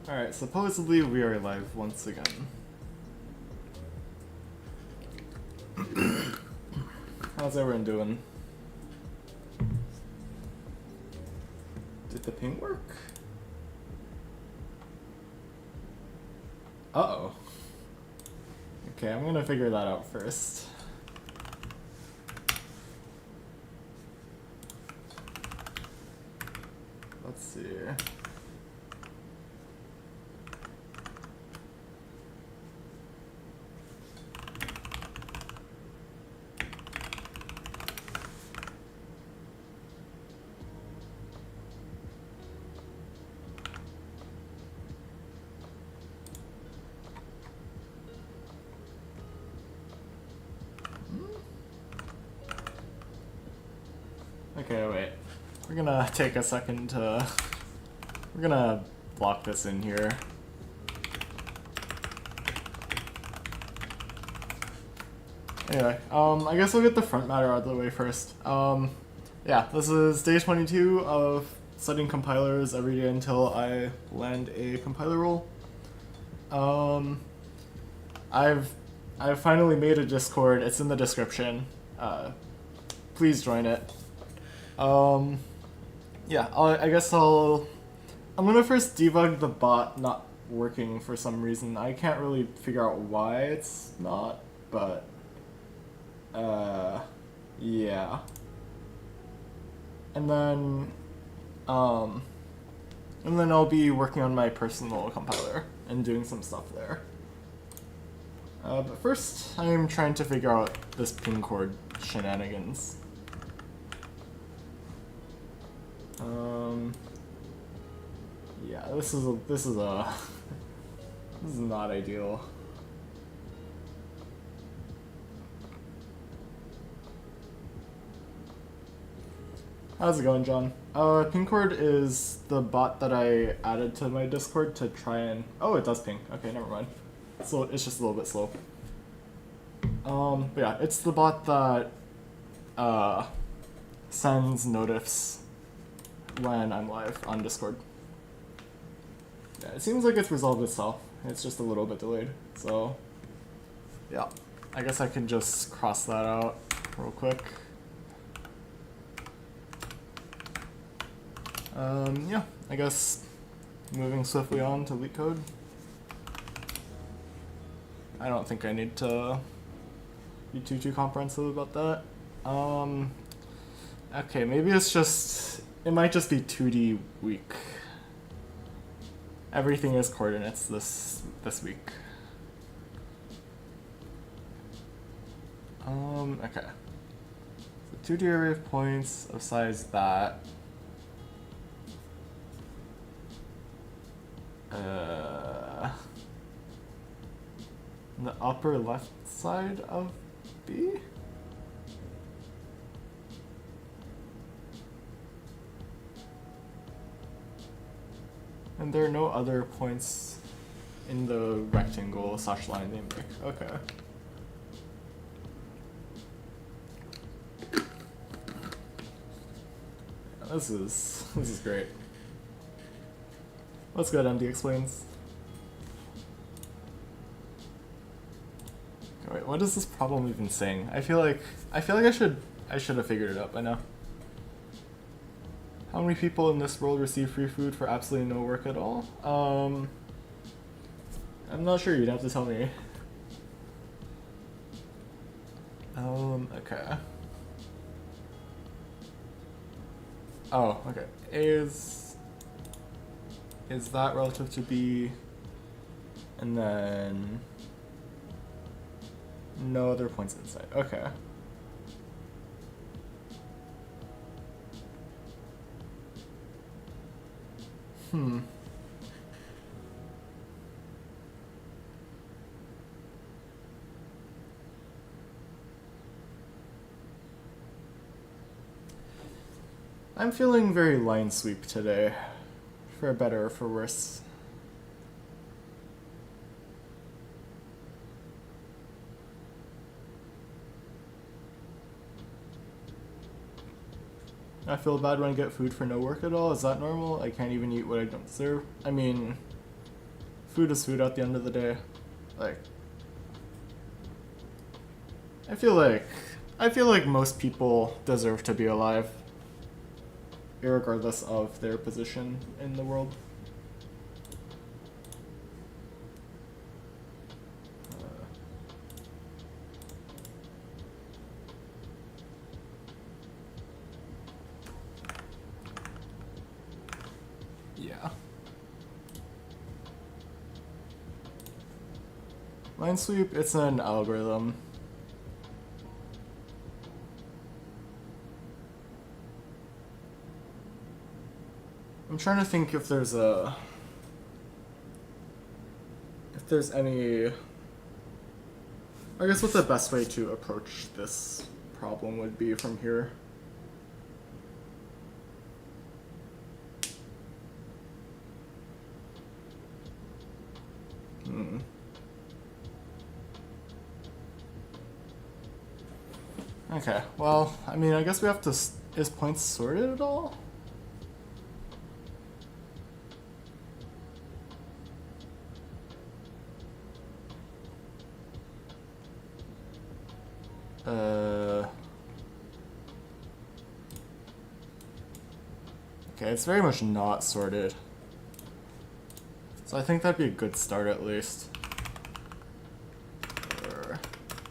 Alright, supposedly we are live once again. How's everyone doing? Did the ping work? Uh-oh. Okay, I'm gonna figure that out first. Let's see. Okay, wait. We're gonna take a second to... We're gonna block this in here. Anyway, I guess we'll get the front matter out of the way first. Yeah, this is day 22 of studying compilers every day until I land a compiler role. I've finally made a Discord. It's in the description. Please join it. Yeah, I'm gonna first debug the bot not working for some reason. I can't really figure out why it's not, but yeah. And then I'll be working on my personal compiler and doing some stuff there. But first, I'm trying to figure out this ping cord shenanigans. Yeah, this is not ideal. How's it going, John? Pingcord is the bot that I added to my Discord to try and... Oh, it does ping. Okay, never mind. So it's just a little bit slow. But yeah, it's the bot that sends notifs when I'm live on Discord. Yeah, it seems like it's resolved itself. It's just a little bit delayed. So yeah, I guess I can just cross that out real quick. Yeah, I guess moving swiftly on to leetcode. I don't think I need to be too comprehensive about that. Okay, maybe it might just be 2D week. Everything is coordinates this week. Okay. So 2D array of points of size that. The upper left side of B? And there are no other points in the rectangle / line they make. Okay. Yeah, this is great. What's good, MD explains? Okay, wait, what is this problem even saying? I feel like I should have figured it out by now. How many people in this world receive free food for absolutely no work at all? I'm not sure, you'd have to tell me. Okay. Oh, okay. A is that relative to B, and then no other points inside. Okay. I'm feeling very line sweep today, for better or for worse. I feel bad when I get food for no work at all. Is that normal? I can't even eat what I don't deserve. I mean, food is food at the end of the day. Like, I feel like most people deserve to be alive, irregardless of their position in the world. Yeah. Minesweep, it's an algorithm. I'm trying to think if there's any, I guess what the best way to approach this problem would be from here. Okay, well, I mean, I guess we have to, is points sorted at all? Okay, it's very much not sorted. So I think that'd be a good start at least. Or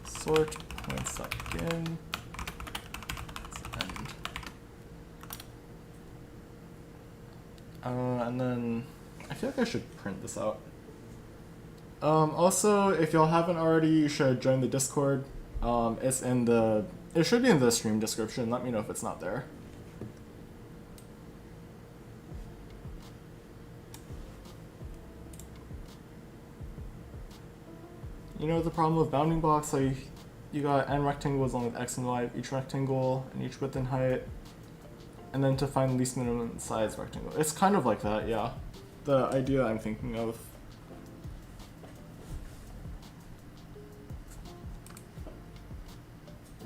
sort points.begin. And then I feel like I should print this out. Also, if y'all haven't already, you should join the Discord. It should be in the stream description. Let me know if it's not there. You know the problem with bounding blocks, like you got n rectangles along with x and y of each rectangle and each width and height, and then to find least minimum size rectangle. It's kind of like that, yeah. The idea I'm thinking of.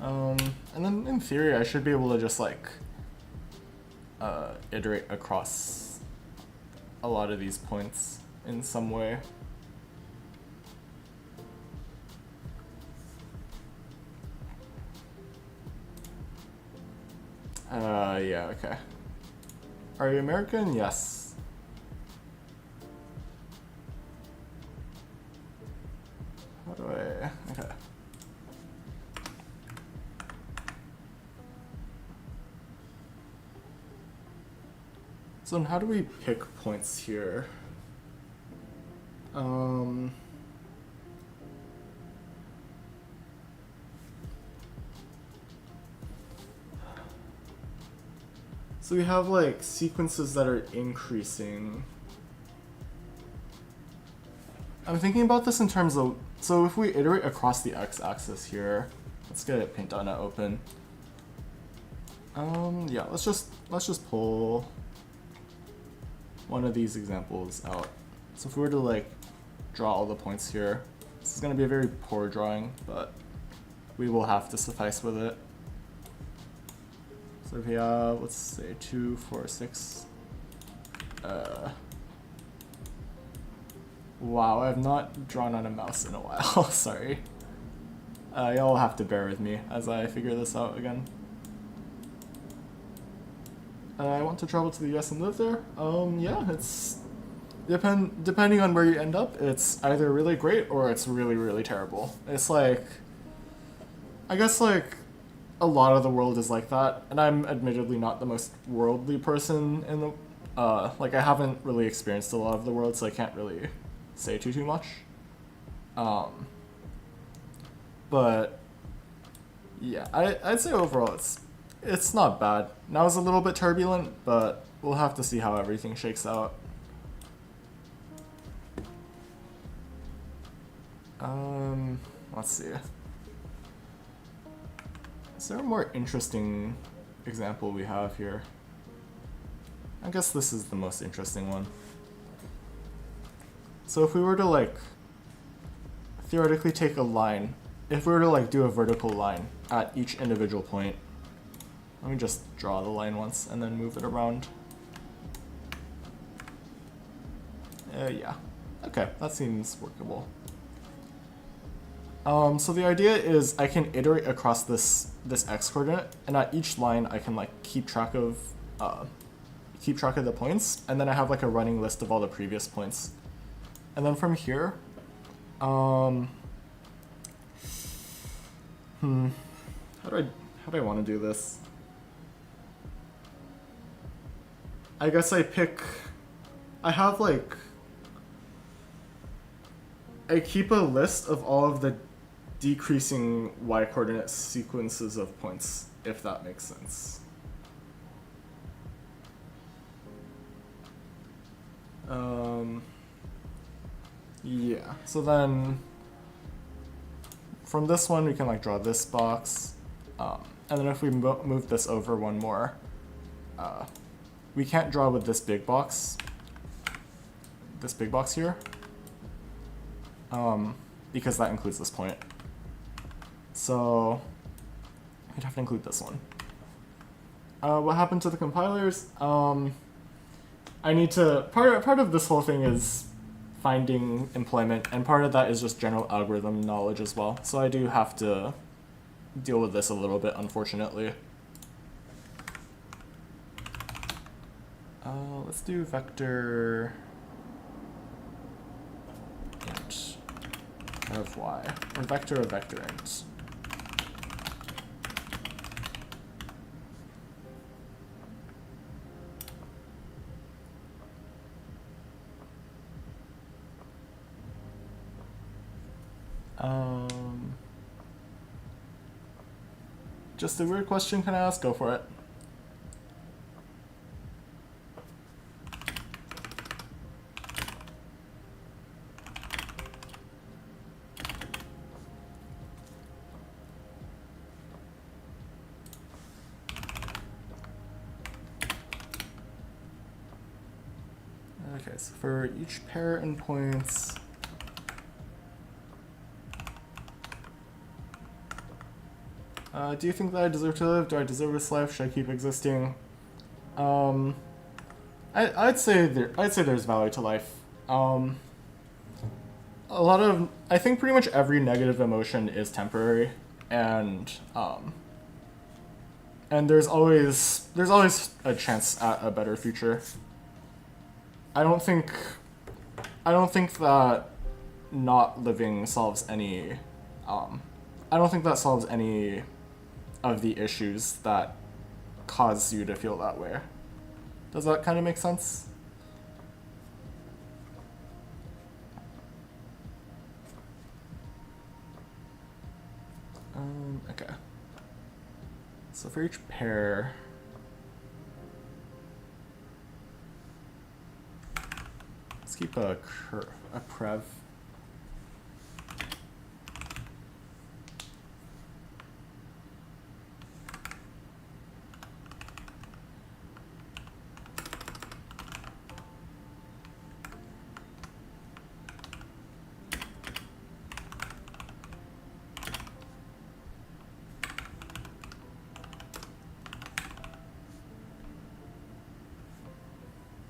And then in theory, I should be able to just like iterate across a lot of these points in some way. Yeah, okay. Are you American? Yes. How do I, okay. So how do we pick points here? So we have like sequences that are increasing. I'm thinking about this in terms of, so if we iterate across the x-axis here, let's get paint.net open. Yeah, let's just pull one of these examples out. So if we were to like draw all the points here, this is going to be a very poor drawing, but we will have to suffice with it. So if we have, let's say 2, 4, 6. Wow, I have not drawn on a mouse in a while. Sorry. Y'all will have to bear with me as I figure this out again. I want to travel to the US and live there. Yeah, it's depending on where you end up, it's either really great or it's really, really terrible. It's like, I guess like a lot of the world is like that, and I'm admittedly not the most worldly person in the, like I haven't really experienced a lot of the world, so I can't really say too much. But yeah, I'd say overall it's not bad. Now it's a little bit turbulent, but we'll have to see how everything shakes out. Let's see. Is there a more interesting example we have here? I guess this is the most interesting one. So if we were to like theoretically take a line, if we were to like do a vertical line at each individual point, let me just draw the line once and then move it around. Yeah. Okay, that seems workable. So the idea is I can iterate across this x coordinate, and at each line I can like keep track of the points, and then I have like a running list of all the previous points. And then from here, how do I want to do this? I guess I keep a list of all of the decreasing y-coordinate sequences of points, if that makes sense. Yeah, so then from this one we can like draw this box, and then if we move this over one more, we can't draw with this big box here, because that includes this point. So we'd have to include this one. What happened to the compilers? I need to, part of this whole thing is finding employment, and part of that is just general algorithm knowledge as well. So I do have to deal with this a little bit, unfortunately. Let's do vector int of y, or vector of vector int. Just a weird question, can I ask? Go for it. Okay, so for each pair endpoints, do you think that I deserve to live? Do I deserve this life? Should I keep existing? I'd say there's value to life. I think pretty much every negative emotion is temporary, and there's always a chance at a better future. I don't think that not living solves any. I don't think that solves any of the issues that cause you to feel that way. Does that kind of make sense? Okay. So for each pair, let's keep a prev.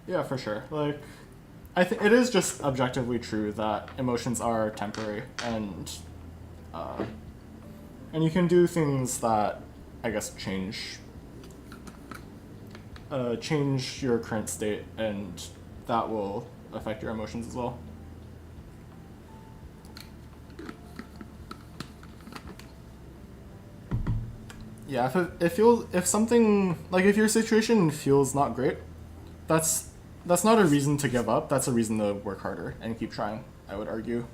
Yeah, for sure. Like, I think it is just objectively true that emotions are temporary, and you can do things that, I guess, change your current state, and that will affect your emotions as well. Yeah, if your situation feels not great, that's not a reason to give up. That's a reason to work harder and keep trying, I would argue.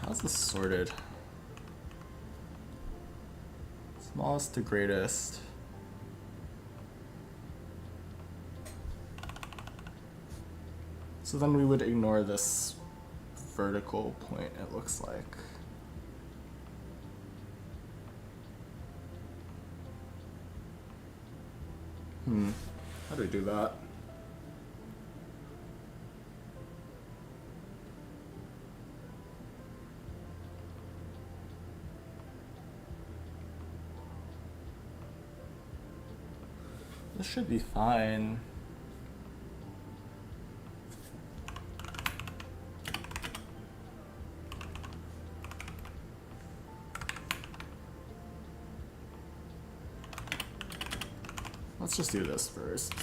How's this sorted? Smallest to greatest. So then we would ignore this vertical point, it looks like. How do we do that? This should be fine. Let's just do this first.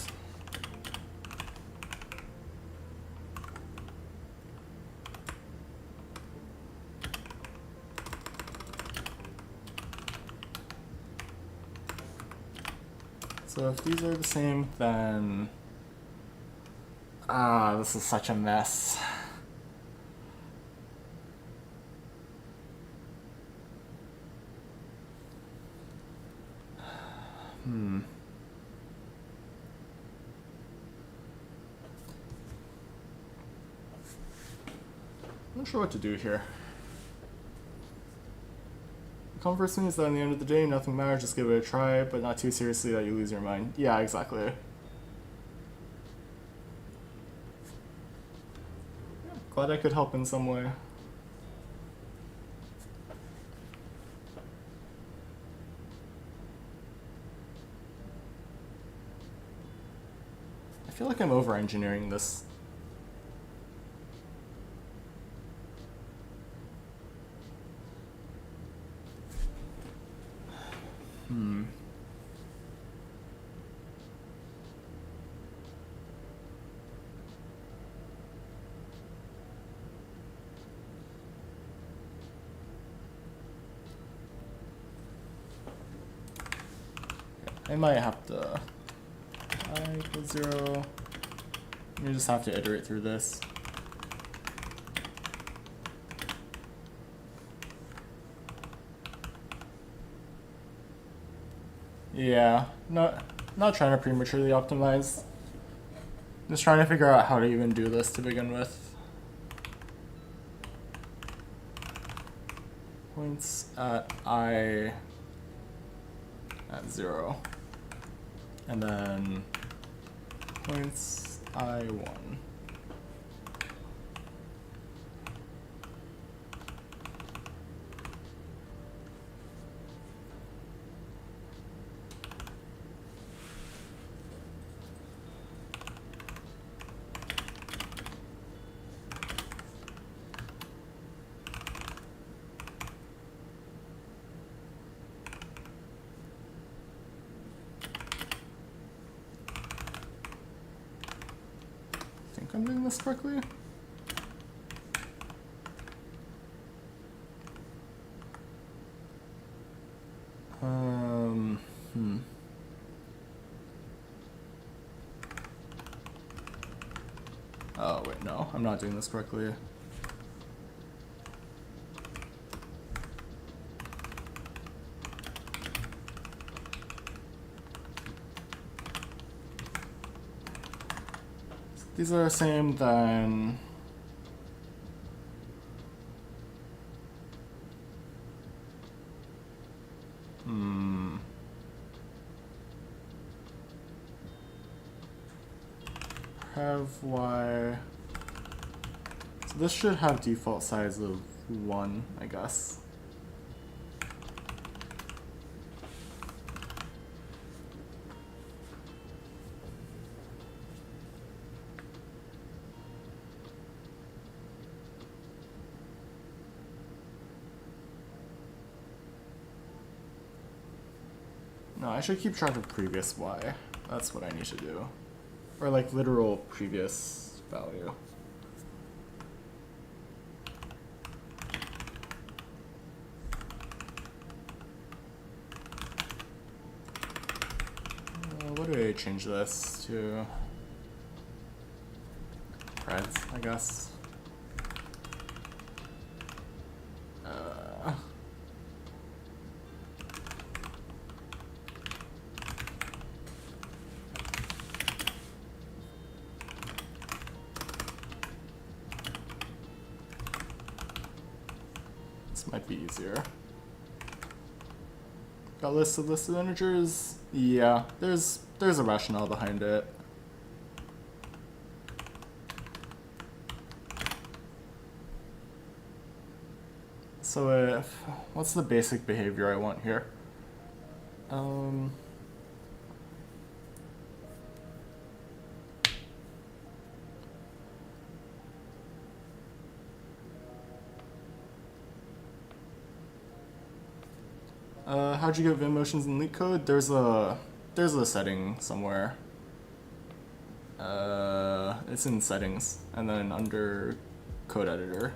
So if these are the same, then... this is such a mess. I'm not sure what to do here. Comfort means that at the end of the day, nothing matters, just give it a try, but not too seriously that you lose your mind. Yeah, exactly. Glad I could help in some way. I feel like I'm over-engineering this. I might have to I equals 0. You just have to iterate through this. Yeah, not trying to prematurely optimize. Just trying to figure out how to even do this to begin with. Points at I at 0. And then points I1. I'm doing this correctly? Oh, wait, no, I'm not doing this correctly. These are the same, then have y. So this should have default size of 1, I guess. No, I should keep track of previous y. That's what I need to do. Or like literal previous value. What do I change this to? Reds, I guess. Might be easier. Got listed integers? Yeah, there's a rationale behind it. So what's the basic behavior I want here? how'd you get Vim motions in LeetCode? There's a setting somewhere. It's in settings, and then under code editor.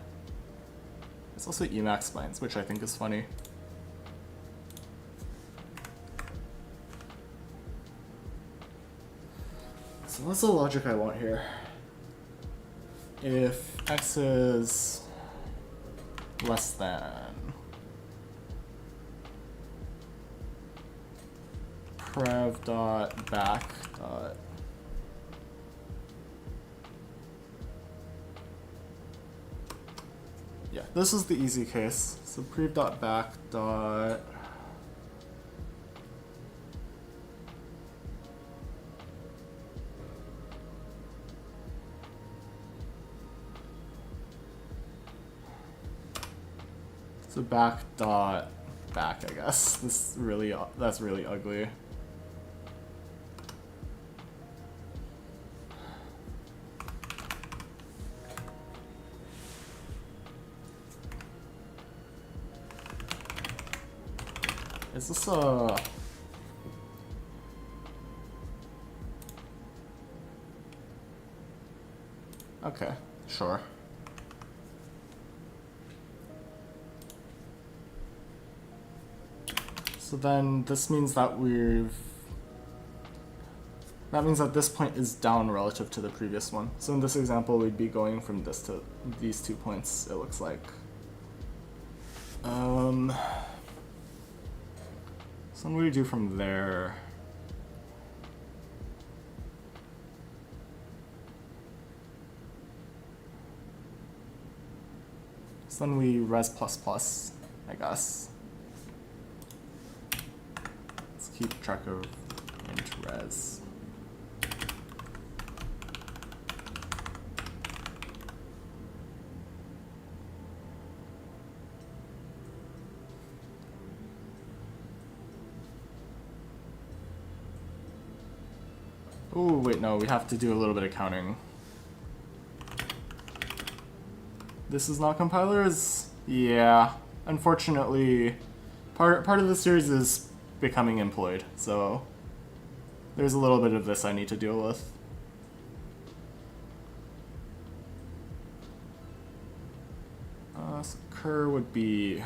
It's also Emacs splines, which I think is funny. So what's the logic I want here? If x is less than prev dot back dot yeah, this is the easy case. So prev dot back dot so back dot back, I guess. That's really ugly. Is this a... Okay, sure. So then this means that that means that this point is down relative to the previous one. So in this example, we'd be going from this to these 2 points, it looks like. So what do we do from there? So then we res plus plus, I guess. Let's keep track of int res. Oh, wait, no, we have to do a little bit of counting. This is not compilers? Yeah. Unfortunately, part of the series is becoming employed, so there's a little bit of this I need to deal with. So cur would be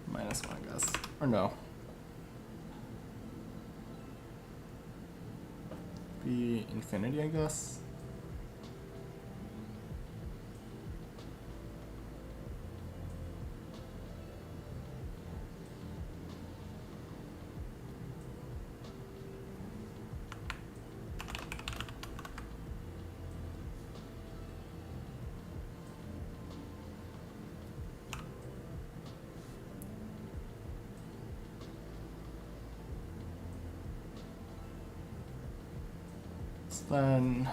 -1, I guess. Or no. Be infinity, I guess. Then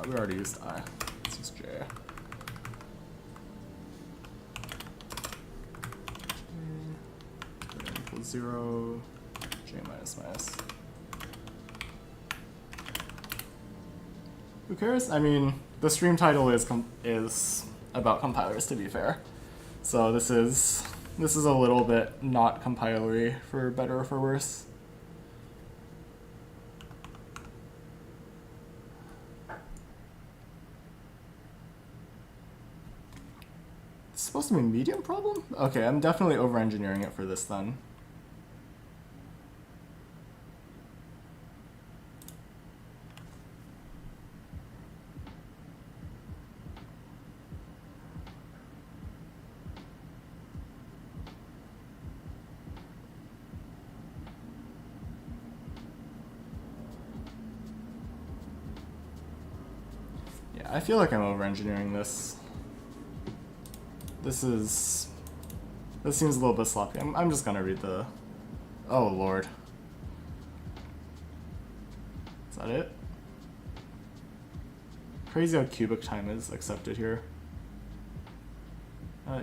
we already used I. This is J. J equals 0. J minus minus. Who cares? I mean, the stream title is about compilers, to be fair. So this is a little bit not compilery, for better or for worse. It's supposed to be a medium problem? Okay, I'm definitely over-engineering it for this then. I feel like I'm over-engineering this. This seems a little bit sloppy. I'm just gonna read the... Oh, Lord. Is that it? Crazy how cubic time is accepted here.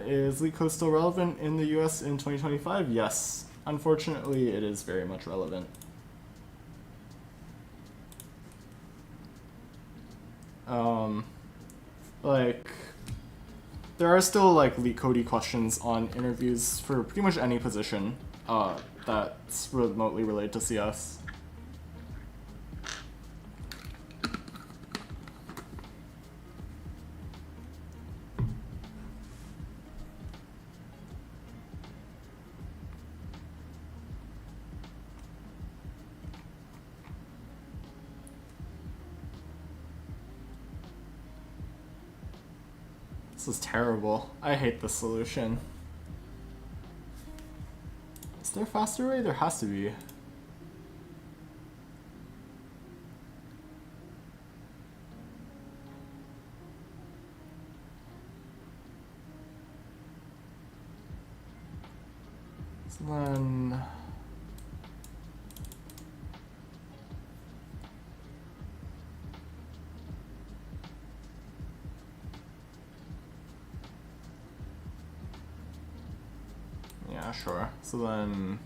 Is LeetCode still relevant in the US in 2025? Yes. Unfortunately, it is very much relevant. Like, there are still like LeetCode questions on interviews for pretty much any position that's remotely related to CS. This is terrible. I hate this solution. Is there a faster way? There has to be. So then... yeah, sure. So then...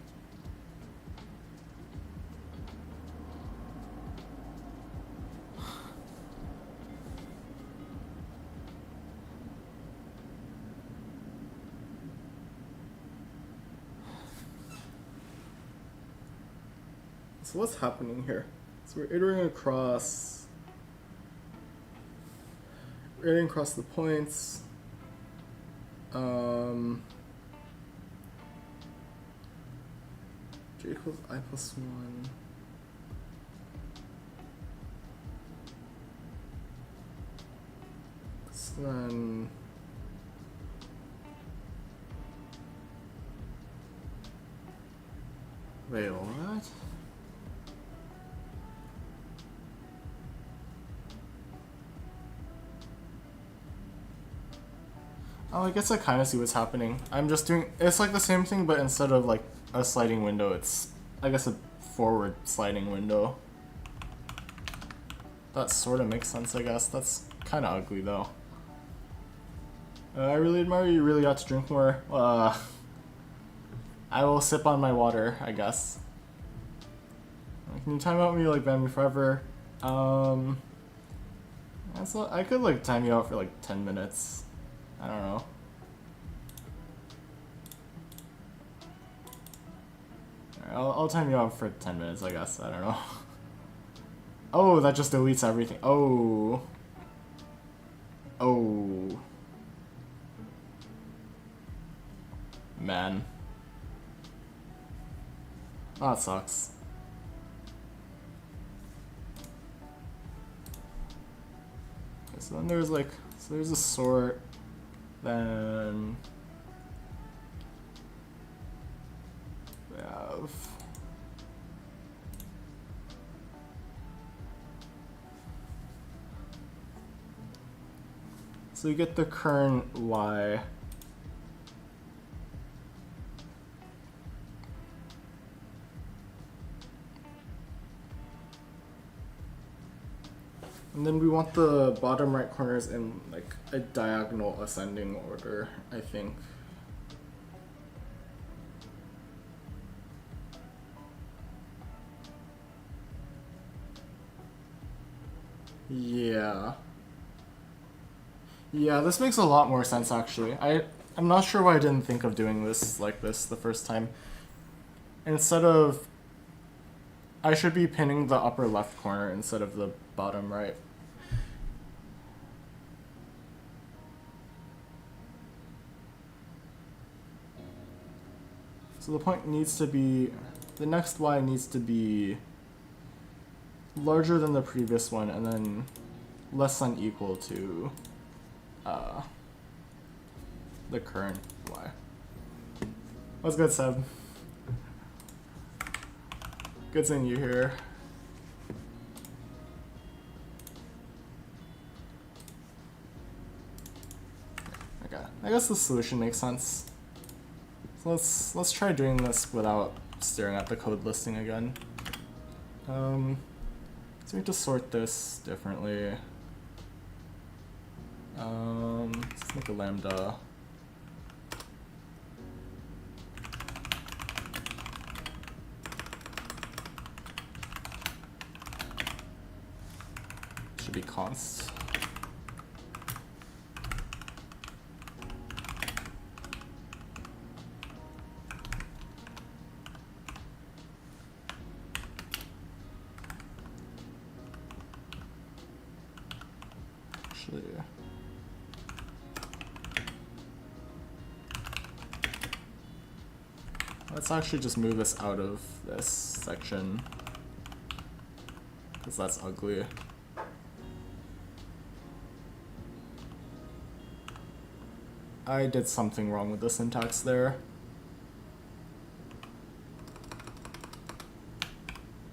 so what's happening here? So we're iterating across the points. J equals I plus 1. So then... wait, what? Oh, I guess I kind of see what's happening. I'm just doing... it's like the same thing, but instead of like a sliding window, it's, I guess, a forward sliding window. That sort of makes sense, I guess. That's kind of ugly, though. I really admire you. Really got to drink more. I will sip on my water, I guess. Can you time out me, like, ban me forever? I could, like, time you out for, like, 10 minutes. I don't know. I'll time you out for 10 minutes, I guess. I don't know. Oh, that just deletes everything. Oh. Oh. Man. That sucks. Okay, so then there's like, so there's a sort, then we have so you get the current Y. And then we want the bottom right corners in like a diagonal ascending order, I think. Yeah. Yeah, this makes a lot more sense actually. I'm not sure why I didn't think of doing this like this the first time. Instead of, I should be pinning the upper left corner instead of the bottom right. So the point needs to be, the next Y needs to be larger than the previous one and then less than equal to the current Y. What's good, Seb? Good seeing you here. Okay, I guess the solution makes sense. So let's try doing this without staring at the code listing again. So we need to sort this differently. Let's make a lambda. should be const. Actually, let's actually just move this out of this section, because that's ugly. I did something wrong with the syntax there.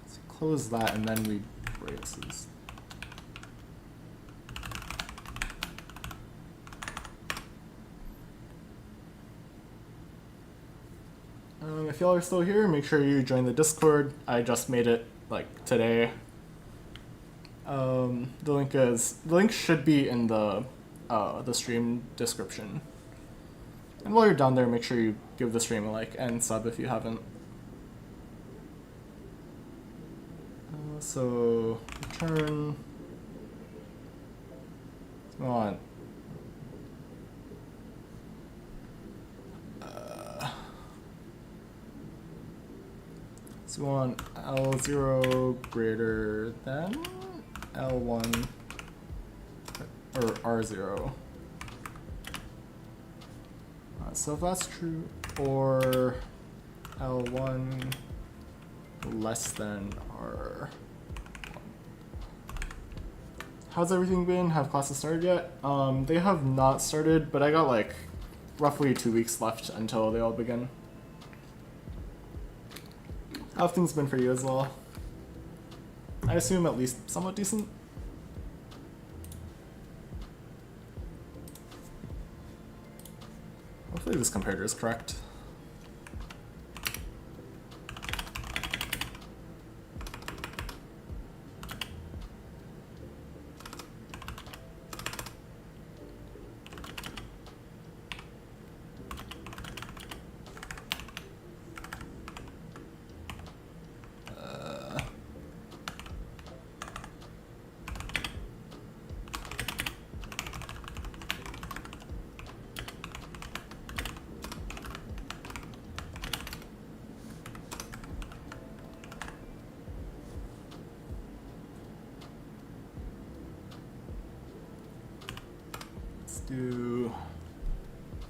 Let's close that and then we braces. If y'all are still here, make sure you join the Discord. I just made it like today. The link should be in the stream description. And while you're down there, make sure you give the stream a like and sub if you haven't. So return. Come on. So we want L0 greater than L1 or R0. So if that's true, or L1 less than R1. How's everything been? Have classes started yet? They have not started, but I got like roughly 2 weeks left until they all begin. How have things been for you as well? I assume at least somewhat decent. Hopefully this comparator is correct.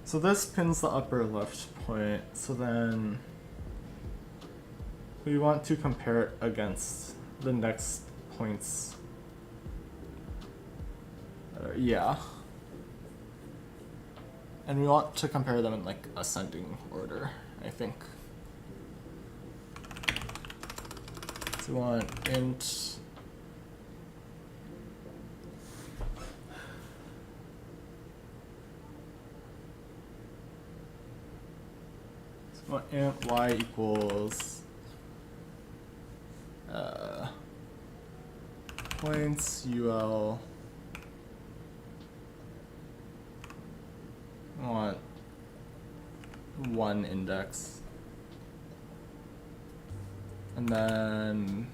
So this pins the upper left point, so then we want to compare it against the next points. Yeah. And we want to compare them in like ascending order, I think. So we want int int y equals points ul. I want one index, and then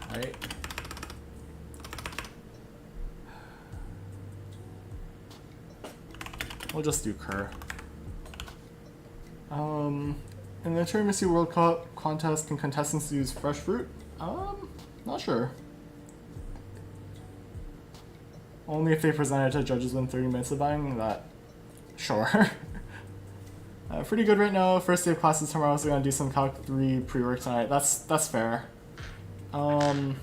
height. We'll just do cur. In the Tiramisu World Cup contest, can contestants use fresh fruit? Not sure. Only if they present it to judges within 30 minutes of buying that. Sure. Pretty good right now. First day of classes tomorrow, so we're gonna do some Calc 3 pre-work tonight. That's fair. I'm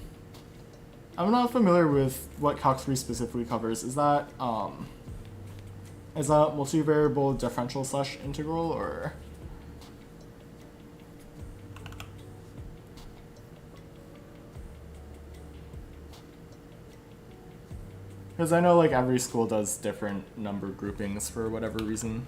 not familiar with what Calc 3 specifically covers. Is that multivariable differential / integral, or? Because I know like every school does different number groupings for whatever reason.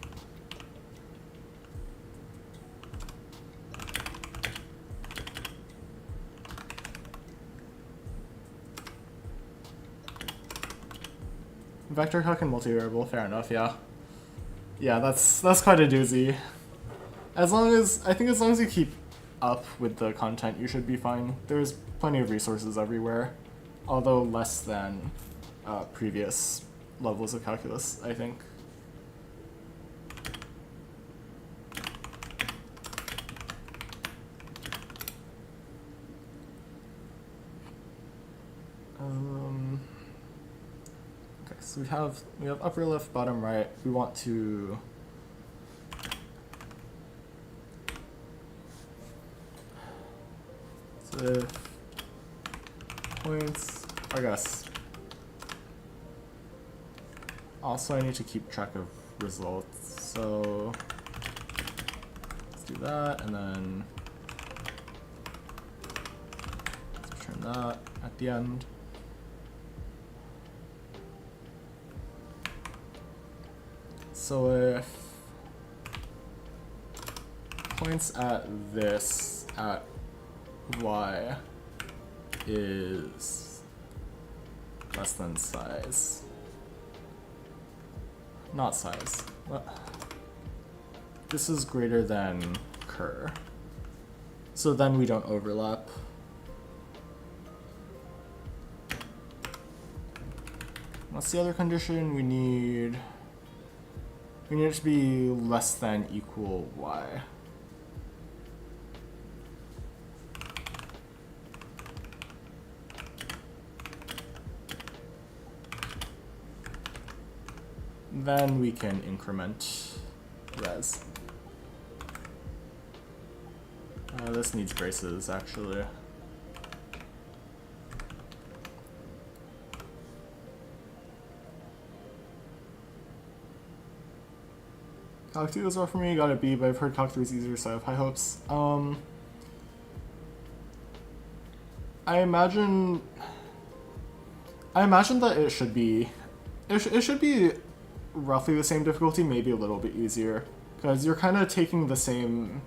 Vector calc and multivariable, fair enough, yeah. Yeah, that's quite a doozy. as long as you keep up with the content, you should be fine. There's plenty of resources everywhere, although less than previous levels of calculus, I think. Okay, so we have upper left, bottom right. We want to if points, I guess. Also, I need to keep track of results, so let's do that, and then let's return that at the end. So if points at this at y is less than size, not size, what? This is greater than cur, so then we don't overlap. What's the other condition? We need it to be less than equal y. Then we can increment res. This needs braces, actually. Calc 2 was rough for me, got a B, but I've heard Calc 3 is easier, so I have high hopes. I imagine that it should be roughly the same difficulty, maybe a little bit easier, because you're kind of taking the same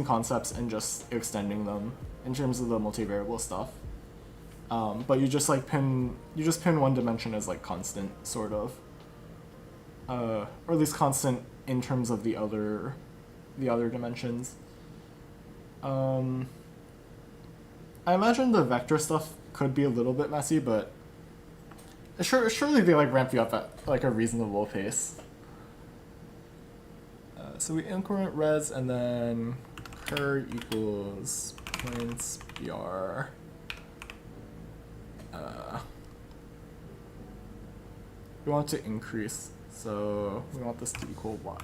concepts and just extending them in terms of the multivariable stuff. But you just pin one dimension as like constant, sort of. Or at least constant in terms of the other dimensions. I imagine the vector stuff could be a little bit messy, but surely they like ramp you up at like a reasonable pace. So we increment res and then cur equals points br. We want to increase. So we want this to equal y,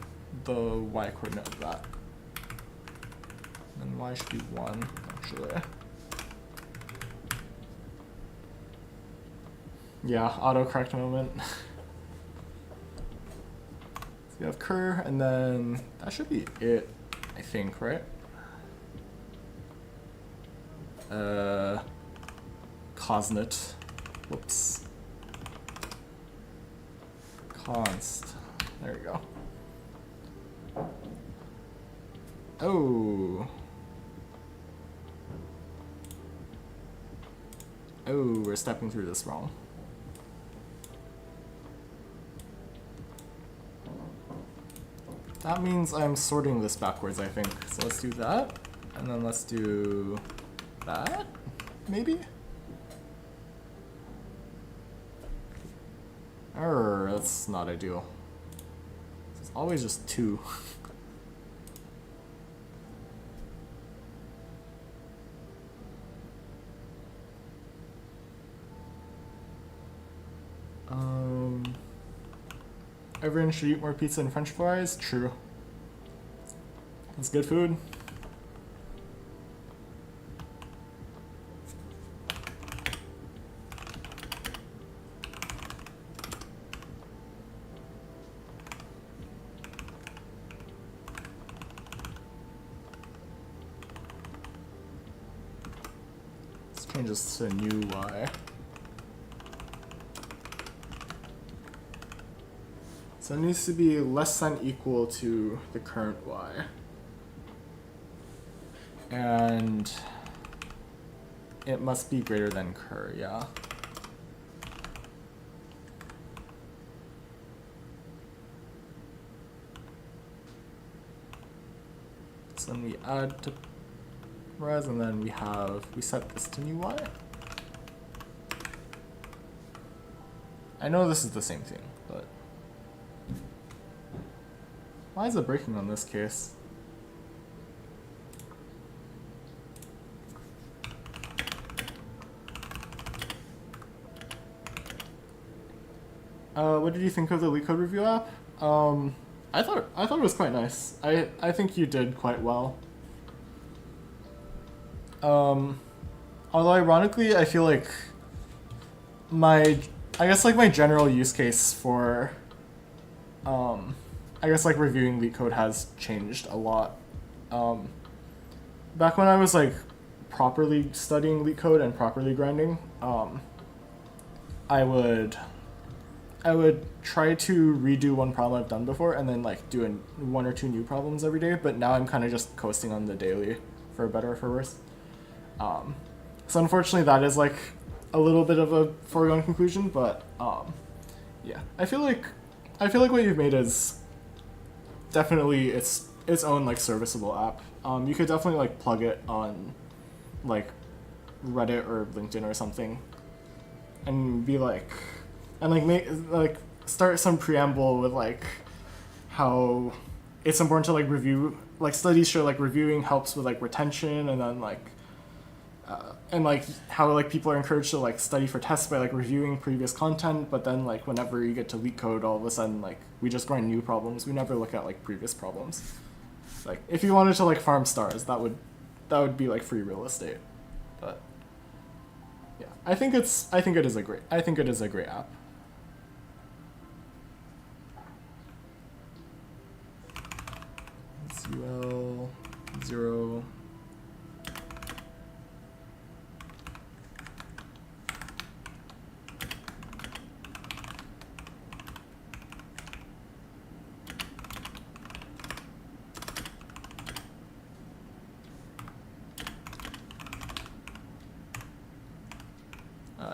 the y coordinate of that. And y should be 1, actually. Yeah, autocorrect moment. So we have cur, and then that should be it, I think, right? Cosnet. Whoops. Const. There we go. Oh. Oh, we're stepping through this wrong. That means I'm sorting this backwards, I think. So let's do that, and then let's do that, maybe? Err, that's not ideal. It's always just 2. Everyone should eat more pizza and french fries? True. That's good food. Let's change this to new y. So it needs to be less than equal to the current y. And it must be greater than cur, yeah. So then we add to res, and then we set this to new y. I know this is the same thing, but why is it breaking on this case? What did you think of the LeetCode review app? I thought it was quite nice. I think you did quite well. Although ironically, I feel like my general use case for reviewing LeetCode has changed a lot. Back when I was like properly studying LeetCode and properly grinding, I would try to redo one problem I've done before and then like do one or two new problems every day, but now I'm kind of just coasting on the daily, for better or for worse. So unfortunately that is like a little bit of a foregone conclusion, but yeah, I feel like what you've made is definitely its own like serviceable app. You could definitely like plug it on like Reddit or LinkedIn or something and be like, and like start some preamble with like how it's important to like review, like studies show like reviewing helps with like retention, and then like and like how like people are encouraged to like study for tests by like reviewing previous content, but then like whenever you get to LeetCode, all of a sudden like we just grind new problems. We never look at like previous problems. Like if you wanted to like farm stars, that would be like free real estate. But yeah, I think it is a great app. SQL 0.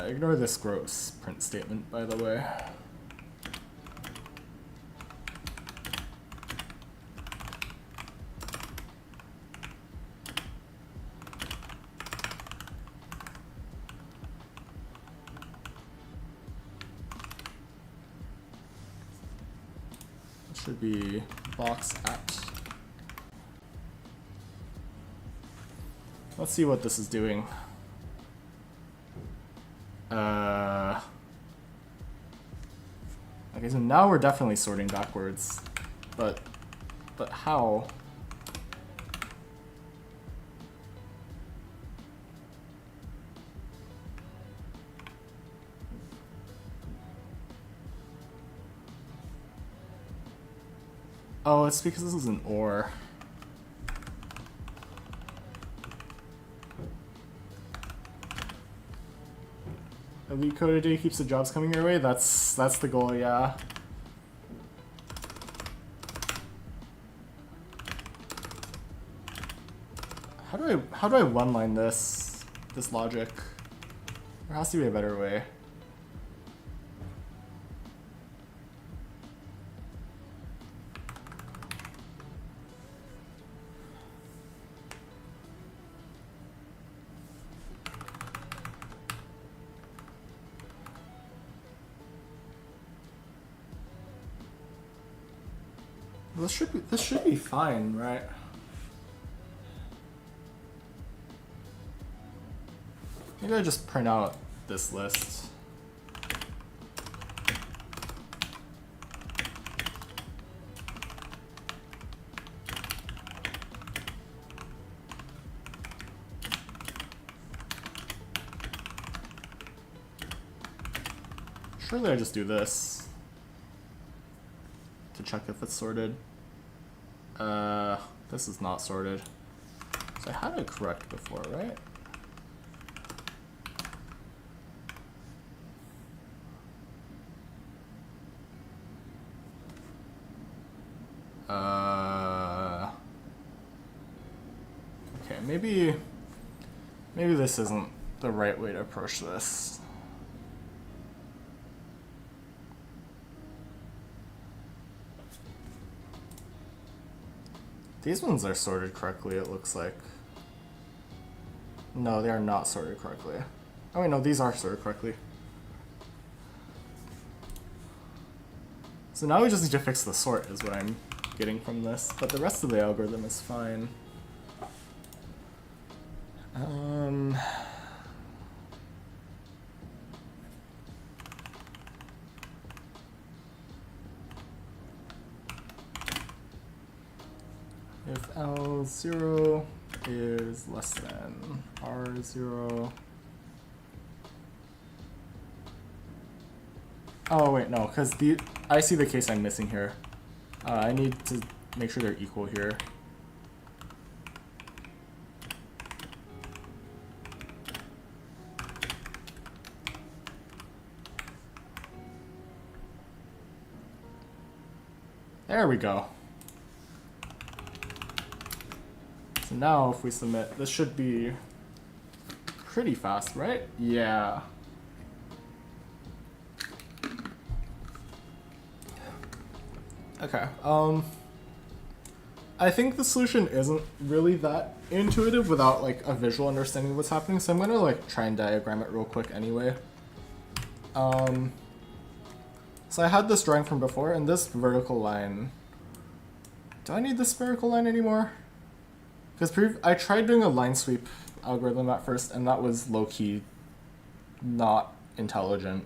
Ignore this gross print statement, by the way. It should be box at. Let's see what this is doing. Okay, so now we're definitely sorting backwards, but how? Oh, it's because this is an OR. A LeetCode a day keeps the jobs coming your way. That's the goal, yeah. How do I one-line this logic? There has to be a better way. This should be fine, right? Maybe I just print out this list. Surely I just do this to check if it's sorted. This is not sorted. So I had it correct before, right? Okay, maybe this isn't the right way to approach this. These ones are sorted correctly, it looks like. No, they are not sorted correctly. Oh wait, no, these are sorted correctly. So now we just need to fix the sort is what I'm getting from this, but the rest of the algorithm is fine. If L0 is less than R0. Oh wait, no, because I see the case I'm missing here. I need to make sure they're equal here. There we go. So now if we submit, this should be pretty fast, right? Yeah. Okay, I think the solution isn't really that intuitive without like a visual understanding of what's happening, so I'm gonna like try and diagram it real quick anyway. So I had this drawing from before, and this vertical line, do I need this vertical line anymore? Because I tried doing a line sweep algorithm at first, and that was low-key not intelligent.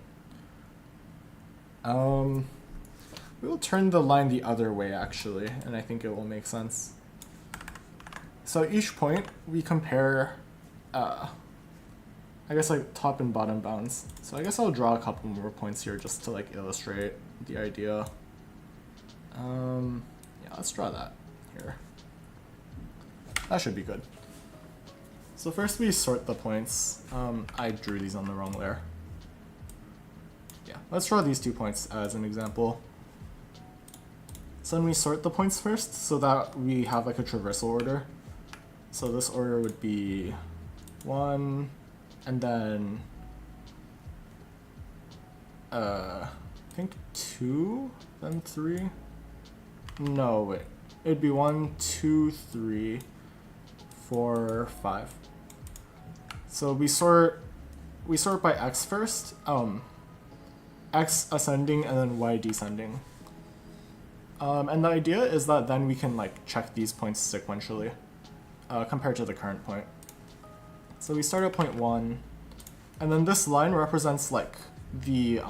We will turn the line the other way, actually, and I think it will make sense. So at each point, we compare, I guess, like, top and bottom bounds. So I guess I'll draw a couple more points here just to, like, illustrate the idea. Yeah, let's draw that here. That should be good. So first we sort the points. I drew these on the wrong layer. Yeah, let's draw these 2 points as an example. So then we sort the points first so that we have like a traversal order. So this order would be 1, and then I think 2, then 3. No, wait. It'd be 1, 2, 3, 4, 5. So we sort by x first, x ascending and then y descending. And the idea is that then we can like check these points sequentially compared to the current point. So we start at point 1, and then this line represents like the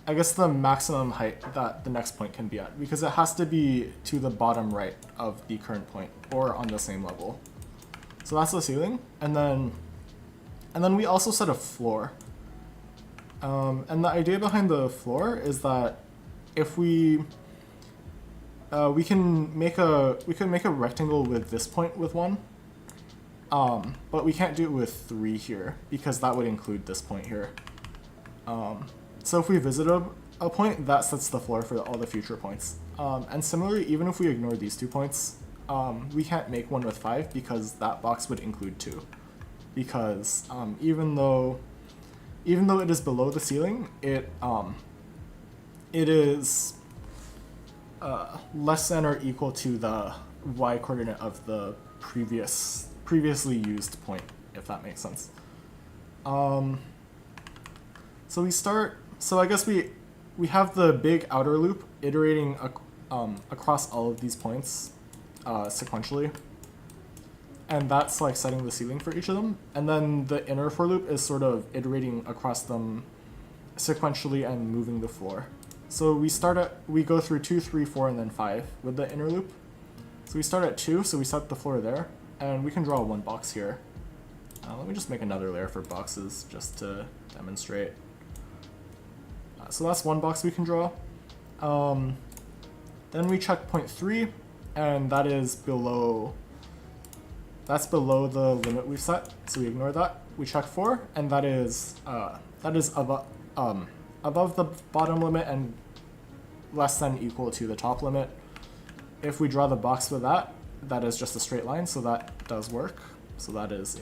I guess the maximum height that the next point can be at, because it has to be to the bottom right of the current point or on the same level. So that's the ceiling, and then we also set a floor. And the idea behind the floor is that if we can make a rectangle with this point with 1, but we can't do it with 3 here because that would include this point here. So if we visit a point, that sets the floor for all the future points. And similarly, even if we ignore these 2 points, we can't make one with 5 because that box would include 2. Because even though it is below the ceiling, it is less than or equal to the y coordinate of the previously used point, if that makes sense. So we start. So I guess we have the big outer loop iterating across all of these points sequentially, and that's like setting the ceiling for each of them. And then the inner for loop is sort of iterating across them sequentially and moving the floor. So we go through 2, 3, 4, and then 5 with the inner loop. So we start at 2, so we set the floor there, and we can draw 1 box here. Let me just make another layer for boxes just to demonstrate. So that's 1 box we can draw. Then we check point 3, and that is below. That's below the limit we've set, so we ignore that. We check 4, and that is above the bottom limit and less than equal to the top limit. If we draw the box with that, that is just a straight line, so that does work. So that is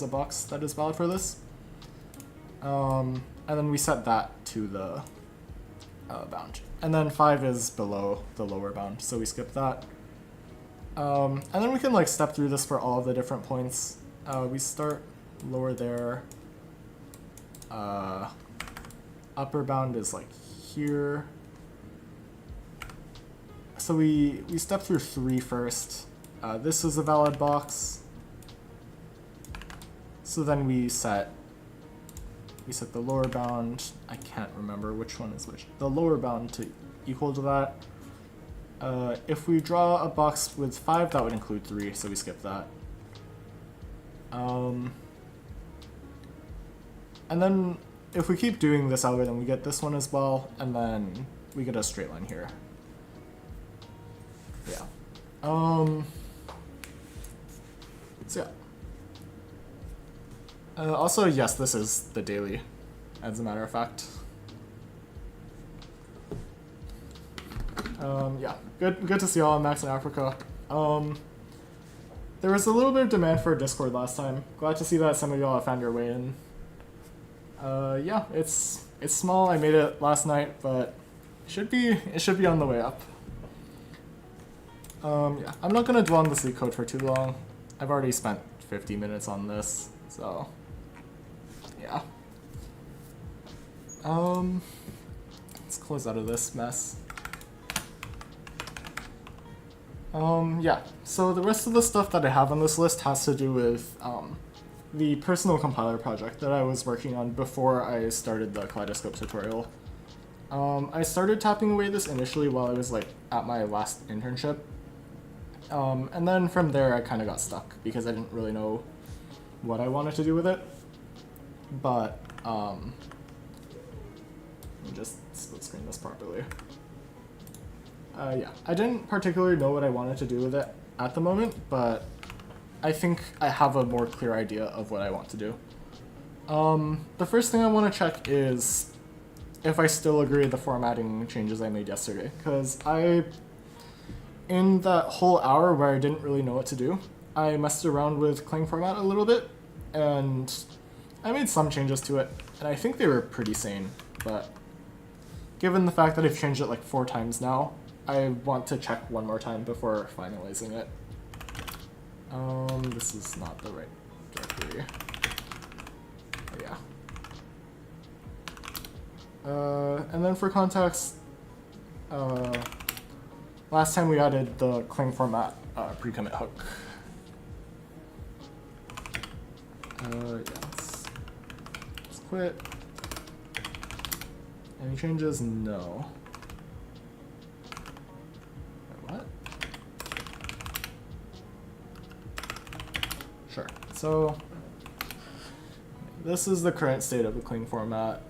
a box that is valid for this. And then we set that to the bound. And then 5 is below the lower bound, so we skip that. And then we can like step through this for all of the different points. We start lower there. Upper bound is like here. So we step through 3 first. This is a valid box. So then we set the lower bound. I can't remember which one is which. The lower bound to equal to that. If we draw a box with 5, that would include 3, so we skip that. And then if we keep doing this algorithm, we get this one as well, and then we get a straight line here. Yeah. So yeah. Also, yes, this is the daily, as a matter of fact. Yeah, good to see y'all on Max in Africa. There was a little bit of demand for Discord last time. Glad to see that some of y'all have found your way in. Yeah, it's small. I made it last night, but it should be on the way up. Yeah, I'm not gonna dwell on this leetcode for too long. I've already spent 50 minutes on this, so yeah. Let's close out of this mess. Yeah, so the rest of the stuff that I have on this list has to do with the personal compiler project that I was working on before I started the Kaleidoscope tutorial. I started tapping away this initially while I was like at my last internship. And then from there I kind of got stuck because I didn't really know what I wanted to do with it. But, let me just split screen this properly. Yeah, I didn't particularly know what I wanted to do with it at the moment, but I think I have a more clear idea of what I want to do. The first thing I want to check is if I still agree with the formatting changes I made yesterday, because in that whole hour where I didn't really know what to do, I messed around with Clang format a little bit, and I made some changes to it, and I think they were pretty sane, but given the fact that I've changed it like 4 times now, I want to check one more time before finalizing it. This is not the right directory. Yeah. And then for context, last time we added the Clang format pre-commit hook. Yeah, let's quit. Any changes? No. Wait, what? Sure. So this is the current state of the Clang format.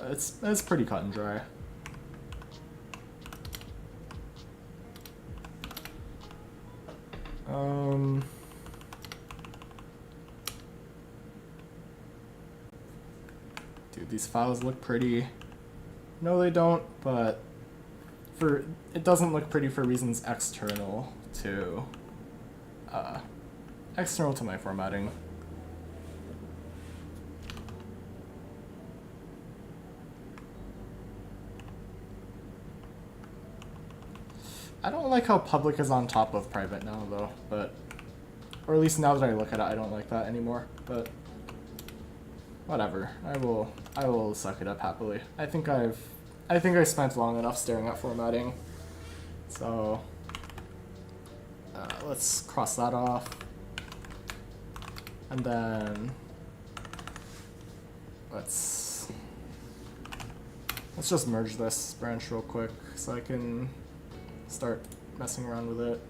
It's pretty cut and dry. Dude, these files look pretty. No, they don't, but it doesn't look pretty for reasons external to my formatting. I don't like how public is on top of private now, though, but, or at least now that I look at it, I don't like that anymore, but whatever. I will suck it up happily. I think I spent long enough staring at formatting, so let's cross that off, and then let's just merge this branch real quick so I can start messing around with it.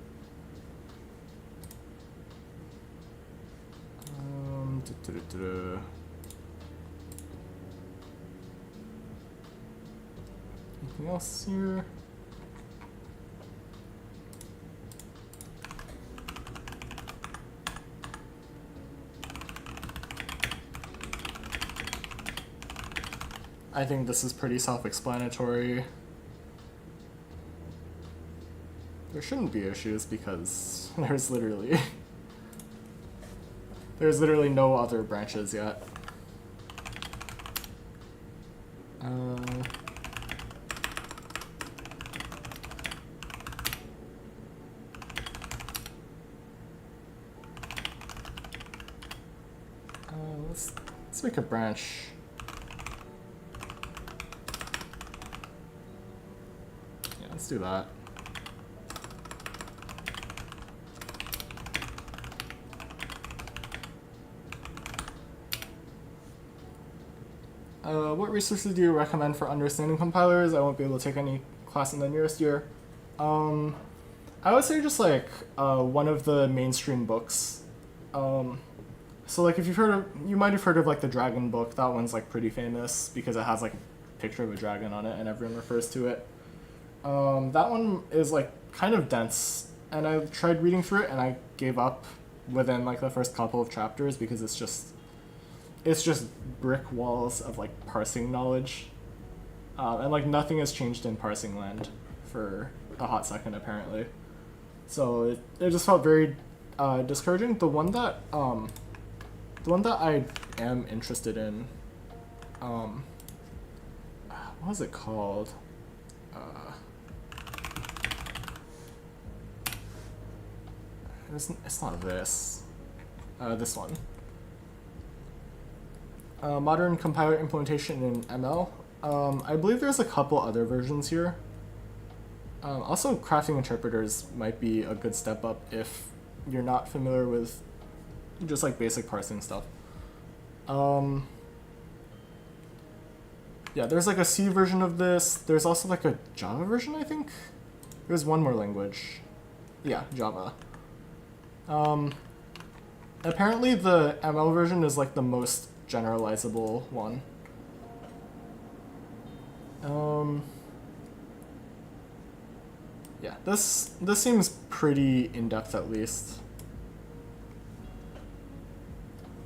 Anything else here? I think this is pretty self-explanatory. There shouldn't be issues because there's literally no other branches yet. Let's make a branch. Yeah, let's do that. What resources do you recommend for understanding compilers? I won't be able to take any class in the nearest year. I would say just like one of the mainstream books. So like if you've heard of, you might have heard of like the Dragon book. That one's like pretty famous because it has like a picture of a dragon on it and everyone refers to it. That one is like kind of dense, and I tried reading through it and I gave up within like the first couple of chapters because it's just brick walls of like parsing knowledge, and like nothing has changed in parsing land for a hot second apparently. So it just felt very discouraging. The one that I am interested in, what was it called? It's not this. This one. Modern compiler implementation in ML. I believe there's a couple other versions here. Also, crafting interpreters might be a good step up if you're not familiar with just like basic parsing stuff. Yeah, there's like a C version of this. There's also like a Java version, I think. There's one more language. Yeah, Java. Apparently the ML version is like the most generalizable one. Yeah, this seems pretty in-depth at least.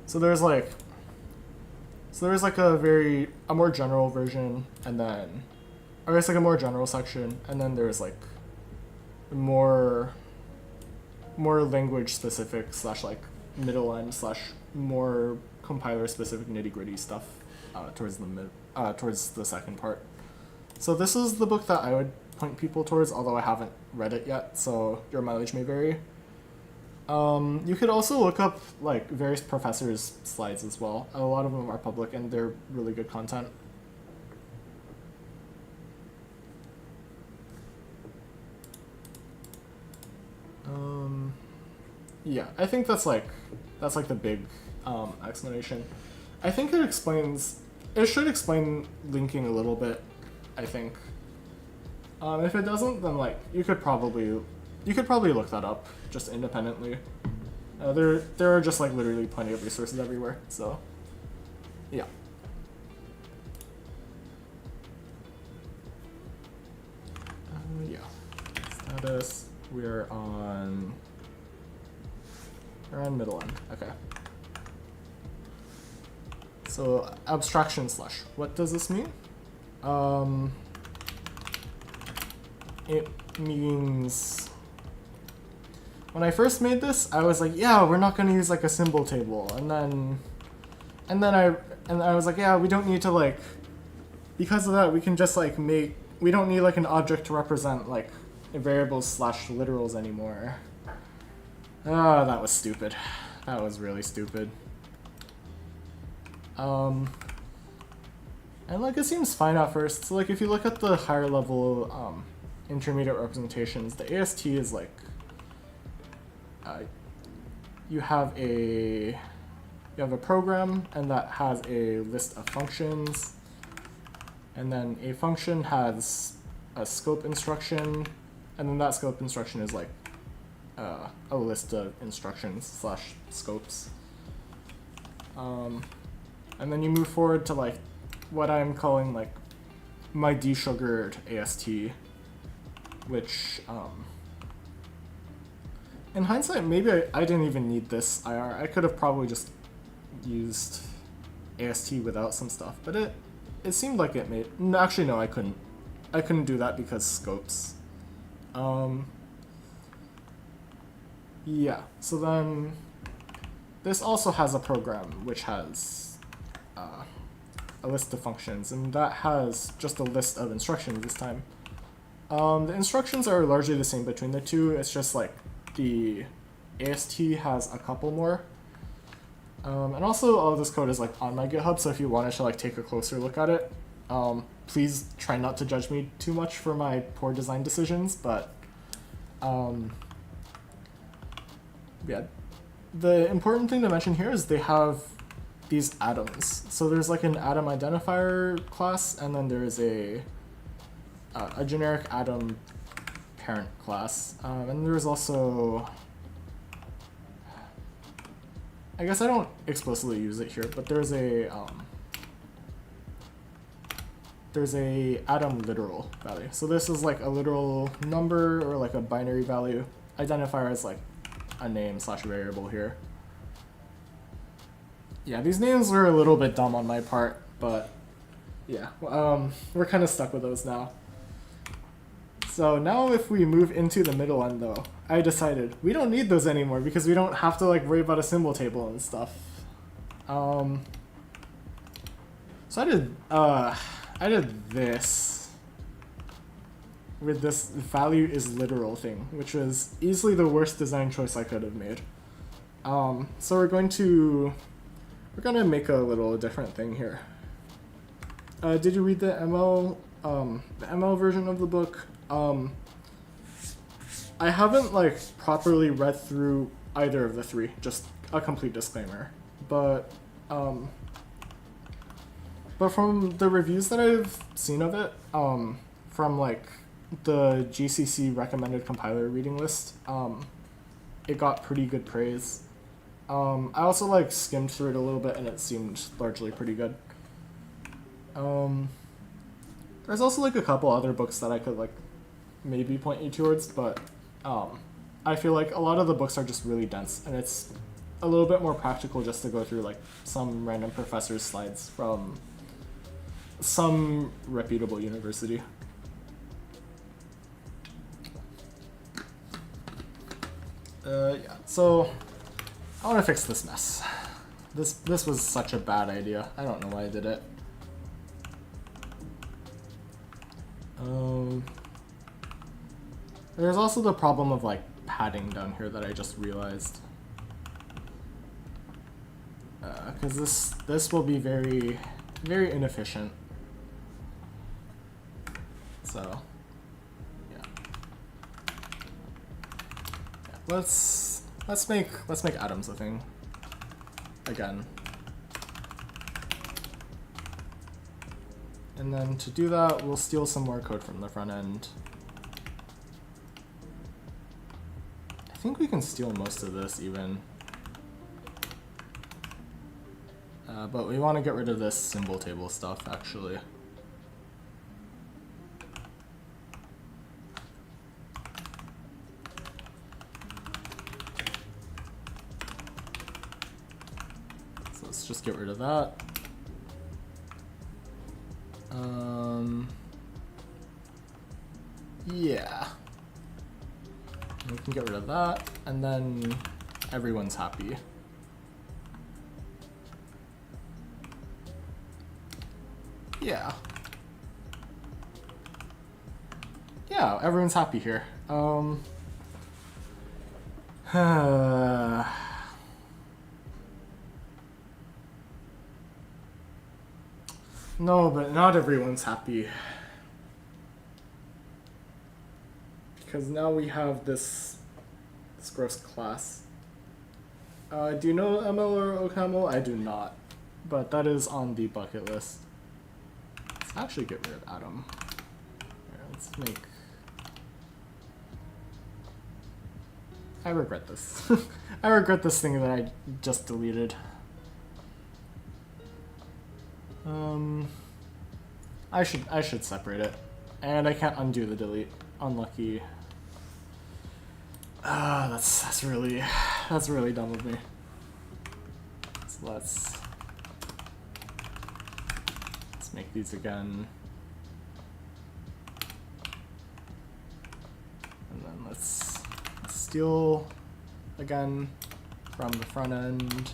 So there's like a more general version, and then, or it's like a more general section, and then there's like more language specific / like middle end / more compiler specific nitty-gritty stuff towards the second part. So this is the book that I would point people towards, although I haven't read it yet, so your mileage may vary. You could also look up like various professors' slides as well. A lot of them are public and they're really good content. Yeah, I think that's like the big explanation. I think it should explain linking a little bit, I think. If it doesn't, then like you could probably look that up just independently. There are just like literally plenty of resources everywhere, so yeah. Yeah. Status. We're on middle end. Okay. So abstraction / what does this mean? It means, when I first made this, I was like, yeah, we're not going to use like a symbol table, and then I was like, yeah, we don't need to like, because of that we can just like we don't need like an object to represent like variables / literals anymore. Ah, that was stupid. That was really stupid. And like it seems fine at first. So like if you look at the higher level intermediate representations, the AST is like you have a program, and that has a list of functions, and then a function has a scope instruction, and then that scope instruction is like a list of instructions / scopes. And then you move forward to like what I'm calling like my desugared AST, which in hindsight maybe I didn't even need this IR. I could have probably just used AST without some stuff, but it seemed like it made, actually no, I couldn't do that because scopes. Yeah, so then this also has a program which has a list of functions, and that has just a list of instructions this time. The instructions are largely the same between the two. It's just like the AST has a couple more. And also all of this code is like on my GitHub, so if you wanted to like take a closer look at it, please try not to judge me too much for my poor design decisions, but yeah. The important thing to mention here is they have these atoms. So there's like an atom identifier class, and then there's a generic atom parent class. And there's also, I guess I don't explicitly use it here, but there's a atom literal value. So this is like a literal number or like a binary value. Identifier is like a name / variable here. Yeah, these names were a little bit dumb on my part, but yeah, we're kind of stuck with those now. So now if we move into the middle end though, I decided we don't need those anymore because we don't have to like worry about a symbol table and stuff. So I did this with this value is literal thing, which was easily the worst design choice I could have made. So we're gonna make a little different thing here. Did you read the ML version of the book? I haven't like properly read through either of the three, just a complete disclaimer. But from the reviews that I've seen of it, from like the GCC recommended compiler reading list, it got pretty good praise. I also like skimmed through it a little bit and it seemed largely pretty good. There's also like a couple other books that I could like maybe point you towards, but I feel like a lot of the books are just really dense and it's a little bit more practical just to go through like some random professor's slides from some reputable university. Yeah, so I want to fix this mess. This was such a bad idea. I don't know why I did it. There's also the problem of like padding down here that I just realized. Because this will be very, very inefficient. So yeah. Let's make atoms a thing again. And then to do that, we'll steal some more code from the front end. I think we can steal most of this even. But we want to get rid of this symbol table stuff actually. So let's just get rid of that. Yeah. We can get rid of that, and then everyone's happy. Yeah. Yeah, everyone's happy here. No, but not everyone's happy. Because now we have this gross class. Do you know ML or OCaml? I do not, but that is on the bucket list. Let's actually get rid of Atom. Here, let's make... I regret this. I regret this thing that I just deleted. I should separate it, and I can't undo the delete. Unlucky. That's really dumb of me. So let's make these again, and then let's steal again from the front end,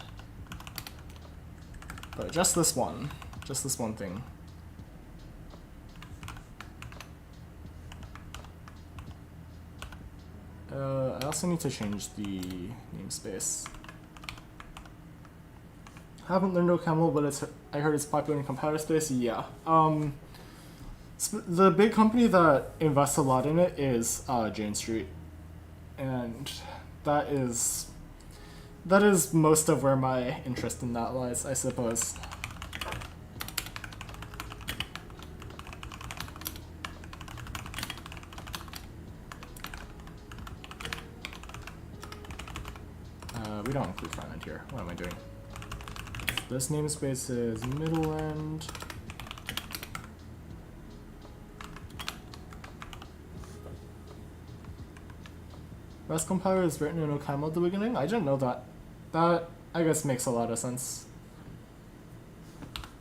but just this one thing. I also need to change the namespace. Haven't learned OCaml, but I heard it's popular in compiler space. Yeah. The big company that invests a lot in it is Jane Street, and that is most of where my interest in that lies, I suppose. We don't include front end here. What am I doing? This namespace is middleend. Rest compiler is written in OCaml at the beginning. I didn't know that. That, I guess, makes a lot of sense.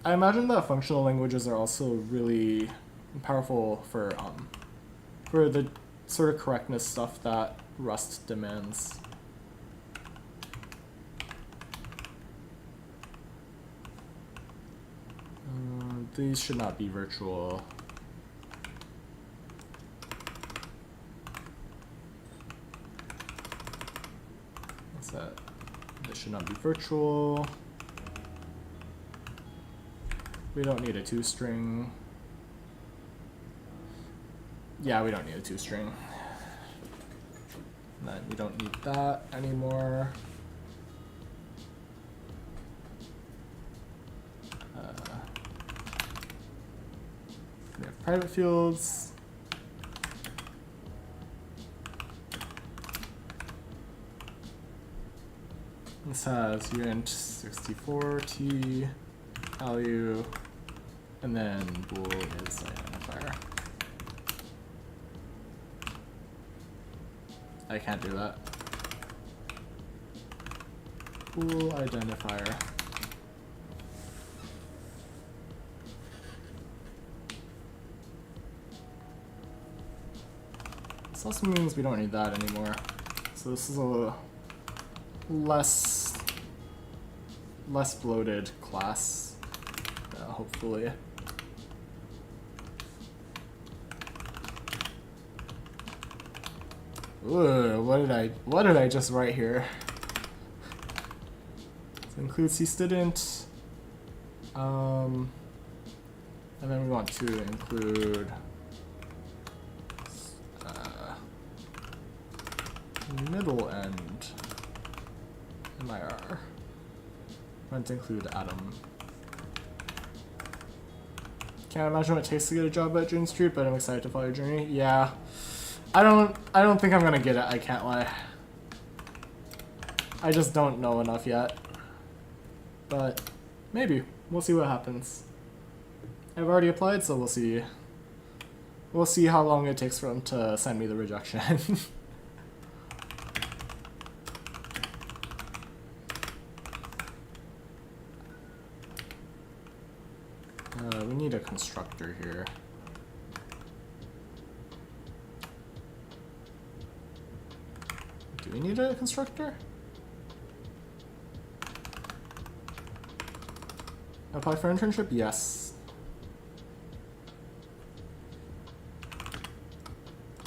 I imagine that functional languages are also really powerful for the sort of correctness stuff that Rust demands. These should not be virtual. What's that? This should not be virtual. We don't need a toString. Yeah, we don't need a toString. Then we don't need that anymore. We have private fields. This has uint 64 t value, and then bool is identifier. I can't do that. Bool identifier. This also means we don't need that anymore. So this is a less bloated class, hopefully. Ooh, what did I just write here? So include cstudent, and then we want to include middleend MIR. I want to include Atom. Can't imagine what it takes to get a job at June Street, but I'm excited to follow your journey. Yeah, I don't think I'm gonna get it. I can't lie. I just don't know enough yet. But maybe we'll see what happens. I've already applied, so we'll see. We'll see how long it takes for them to send me the rejection. We need a constructor here. Do we need a constructor? Apply for internship? Yes.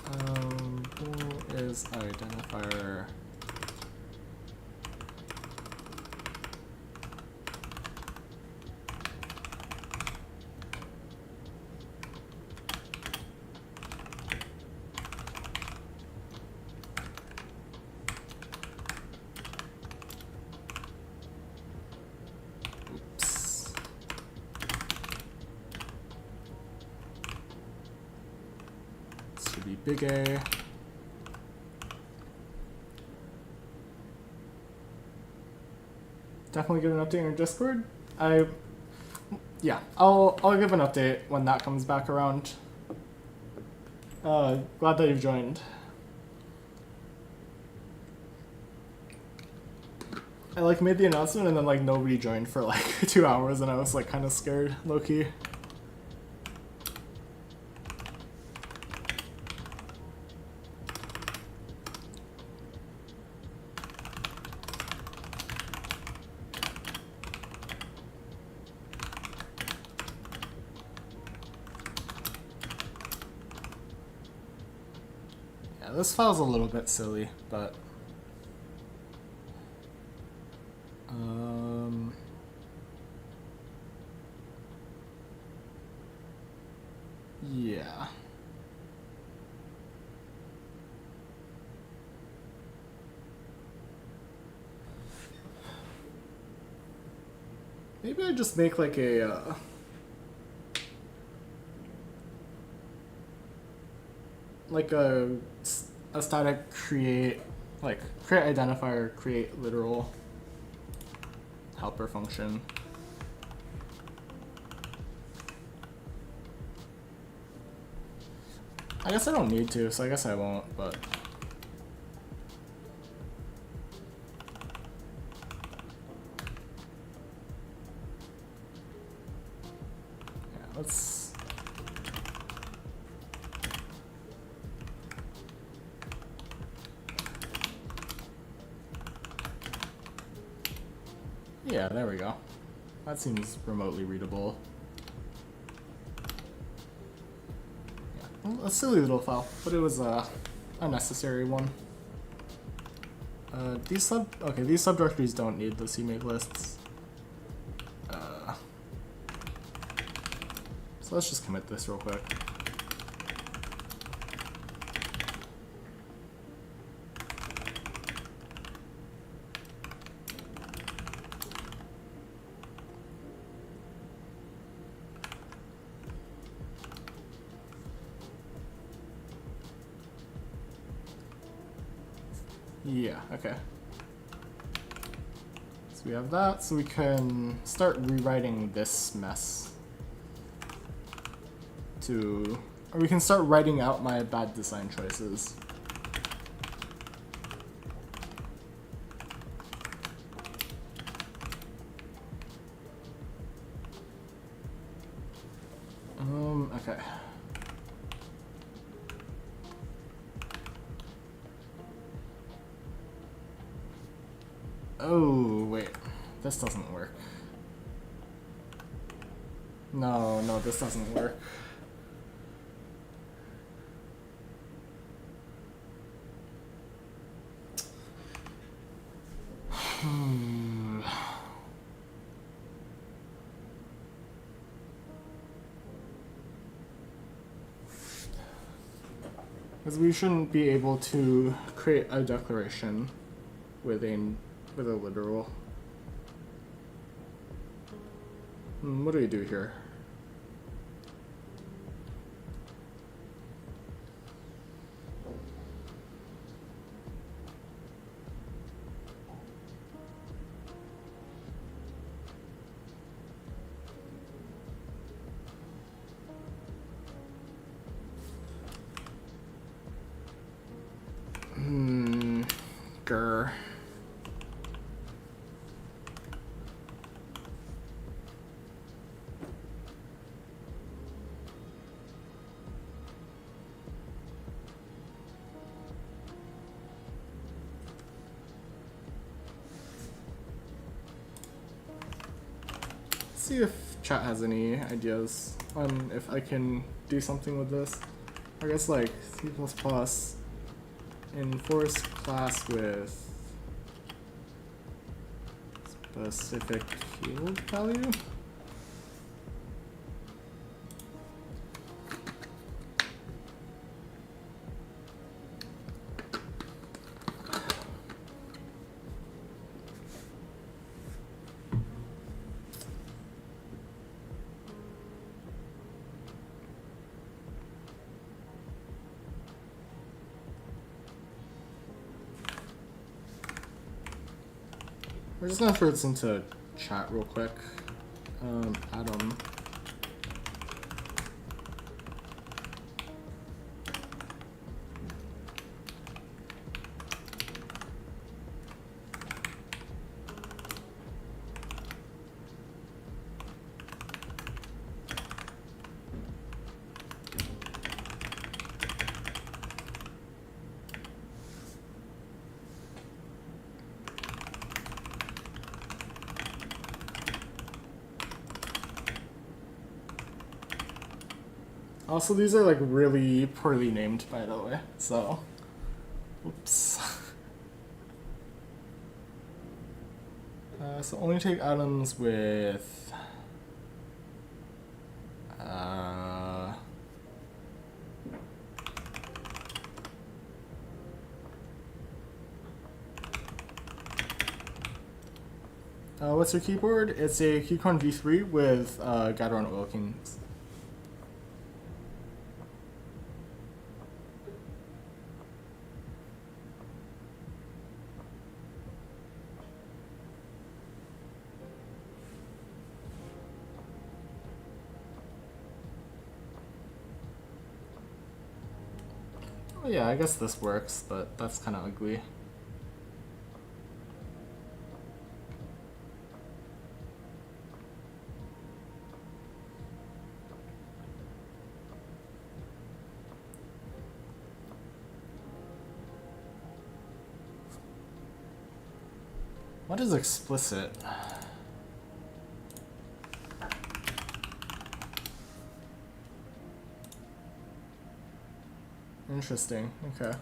Bool is identifier. Big A. Definitely give an update on your Discord. Yeah, I'll give an update when that comes back around. Glad that you've joined. I made the announcement and then nobody joined for 2 hours and I was kind of scared, low key. This file's a little bit silly, but Maybe I just make like a static create, like create identifier, create literal helper function. I guess I don't need to, so I guess I won't, but yeah, let's yeah, there we go. That seems remotely readable. A silly little file, but it was a necessary one. These subdirectories don't need the CMake lists. So let's just commit this real quick. Yeah, okay. So we have that, so we can start rewriting this mess or we can start writing out my bad design choices. Okay. Oh, wait. This doesn't work. No, this doesn't work. Because we shouldn't be able to create a declaration with a literal. What do we do here? Grr. See if chat has any ideas on if I can do something with this. I guess like C++ enforce class with specific field value. We're just gonna throw this into chat real quick. Adam. Also, these are like really poorly named, by the way, so, oops. So only take items with, What's your keyboard? It's a Keychron V3 with Gateron oil keys. Oh yeah, I guess this works, but that's kind of ugly. What is explicit? Interesting, okay.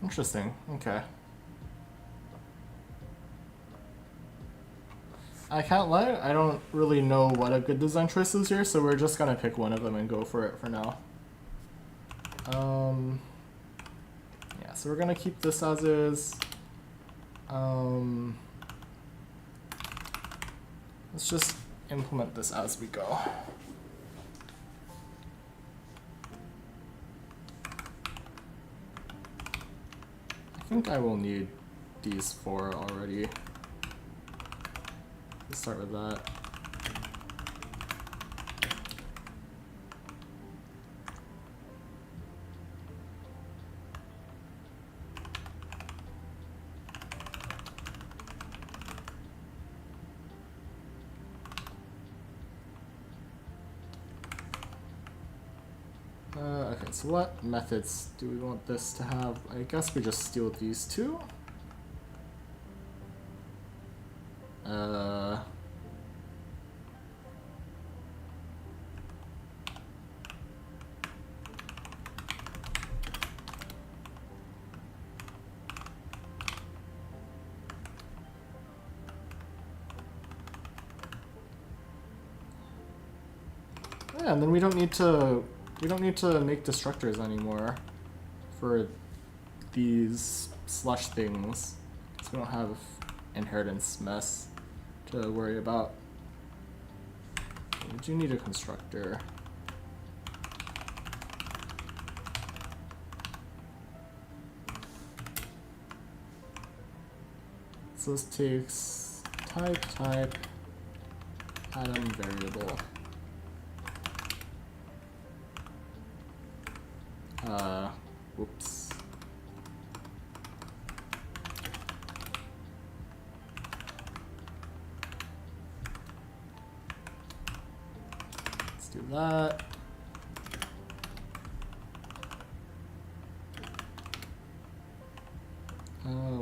Interesting, okay. I can't lie, I don't really know what a good design choice is here, so we're just gonna pick one of them and go for it for now. Yeah, so we're gonna keep this as is. Let's just implement this as we go. I think I will need these 4 already. Let's start with that. Okay, so what methods do we want this to have? I guess we just steal these 2. Yeah, and then we don't need to make destructors anymore for these slush things, because we don't have inheritance mess to worry about. We do need a constructor. So this takes type, atom variable. Whoops. Let's do that.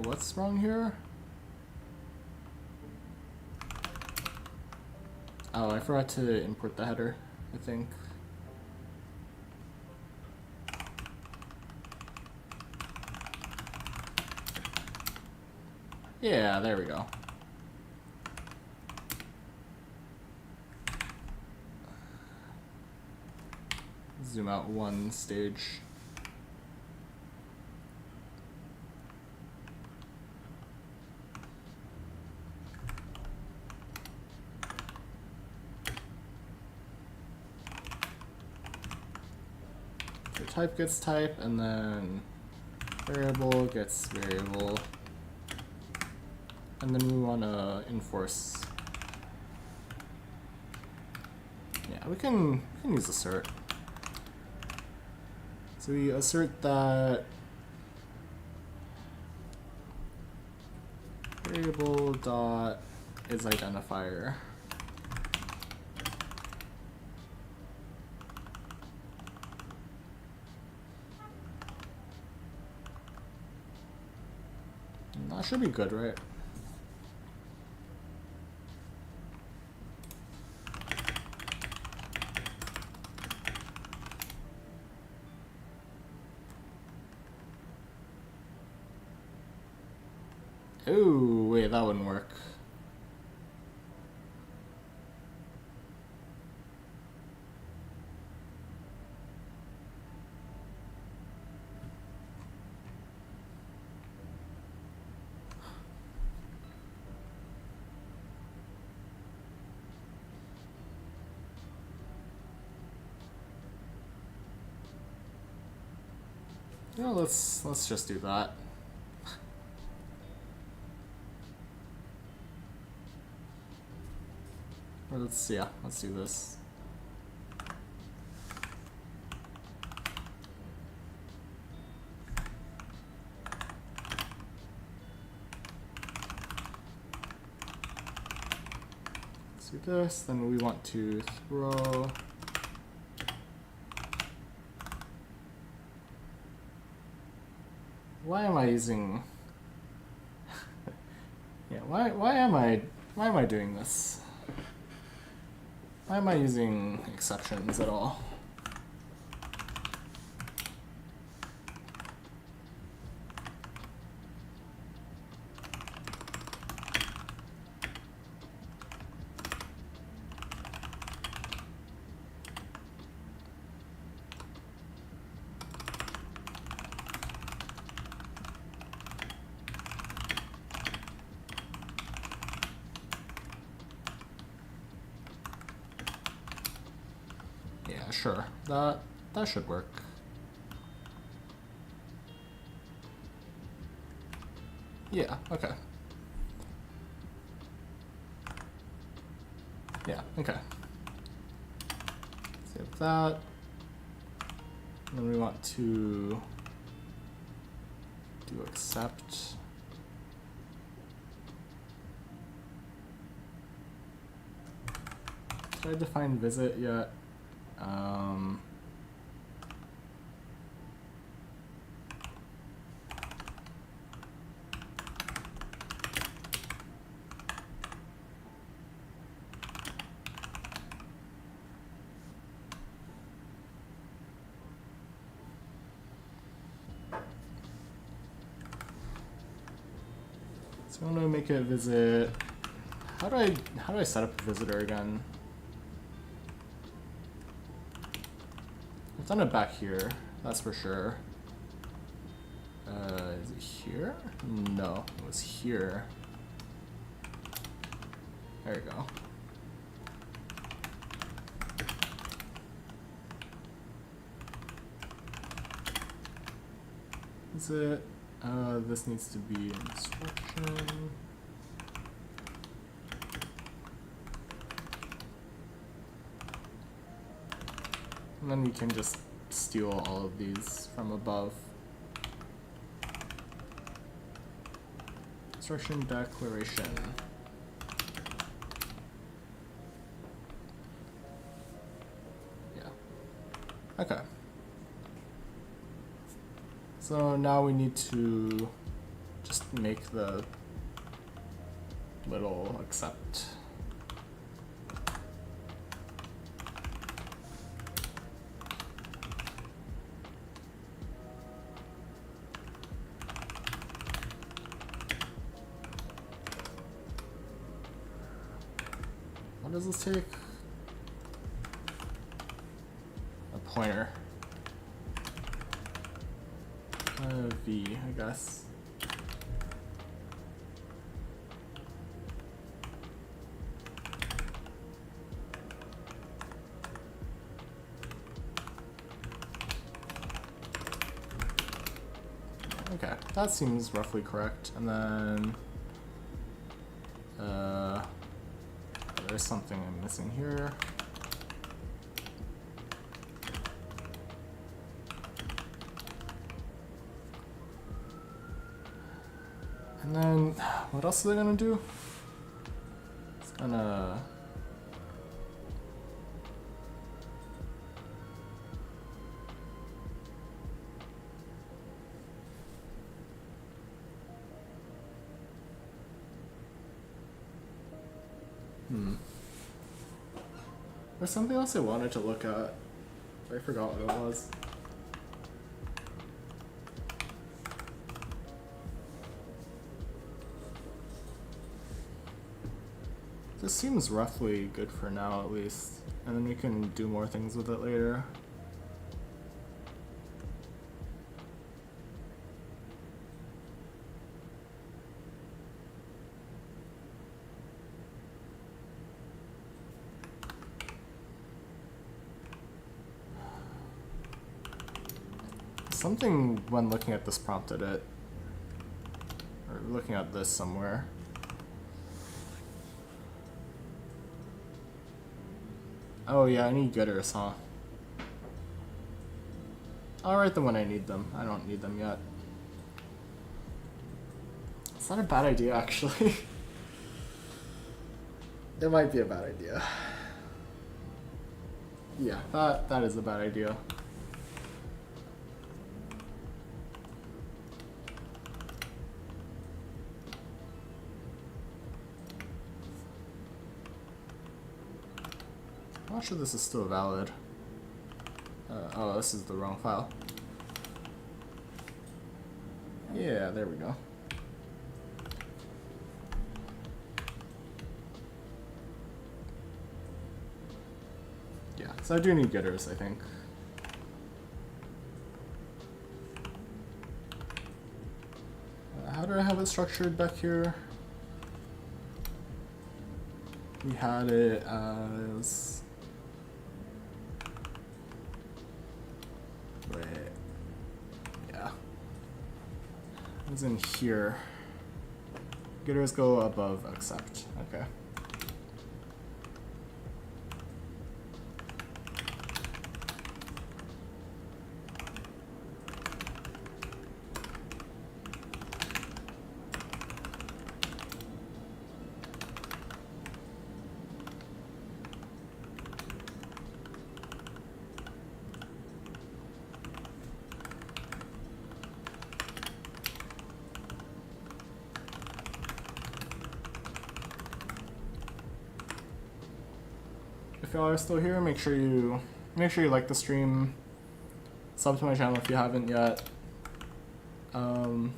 What's wrong here? Oh, I forgot to import the header, I think. Yeah, there we go. Zoom out 1 stage. So type gets type, and then variable gets variable. And then we want to enforce. Yeah, we can use assert. So we assert that variable dot is identifier. And that should be good, right? Ooh, wait, that wouldn't work. Yeah, let's just do that. Or let's do this. Let's do this, then we want to throw why am I using yeah, why am I doing this? Why am I using exceptions at all? Yeah, sure. That should work. Yeah, okay. Yeah, okay. Save that. And then we want to do accept. Did I define visit yet? So I'm gonna make it visit. How do I set up a visitor again? I've done it back here, that's for sure. Is it here? No, it was here. There we go. Is it? This needs to be an instruction. And then we can just steal all of these from above. Instruction declaration. Yeah. Okay. So now we need to just make the little accept. What does this take? A pointer. V, I guess. Okay, that seems roughly correct. And then there's something I'm missing here. And then, what else are they gonna do? It's gonna... There's something else I wanted to look at. I forgot what it was. This seems roughly good for now, at least. And then we can do more things with it later. Something when looking at this prompted it, or looking at this somewhere. Oh yeah, I need getters, huh? I'll write them when I need them. I don't need them yet. It's not a bad idea, actually. It might be a bad idea. Yeah, that is a bad idea. I'm not sure this is still valid. Oh, this is the wrong file. Yeah, there we go. Yeah, so I do need getters, I think. How do I have it structured back here? We had it as... Wait. Yeah. It's in here. Getters go above accept. Okay. If y'all are still here, make sure you like the stream, sub to my channel if you haven't yet. And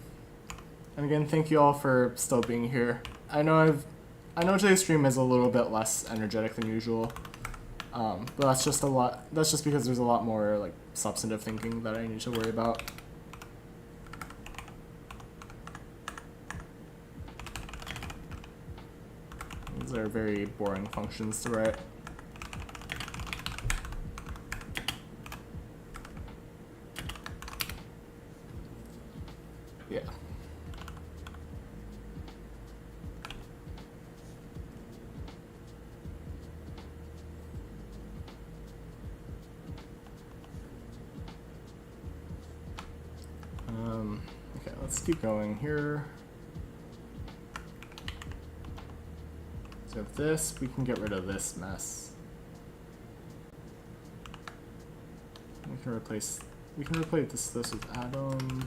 again, thank you all for still being here. I know today's stream is a little bit less energetic than usual, but that's just because there's a lot more like substantive thinking that I need to worry about. These are very boring functions to write. Yeah. Okay, let's keep going here. So this, we can get rid of this mess. We can replace this with Atom.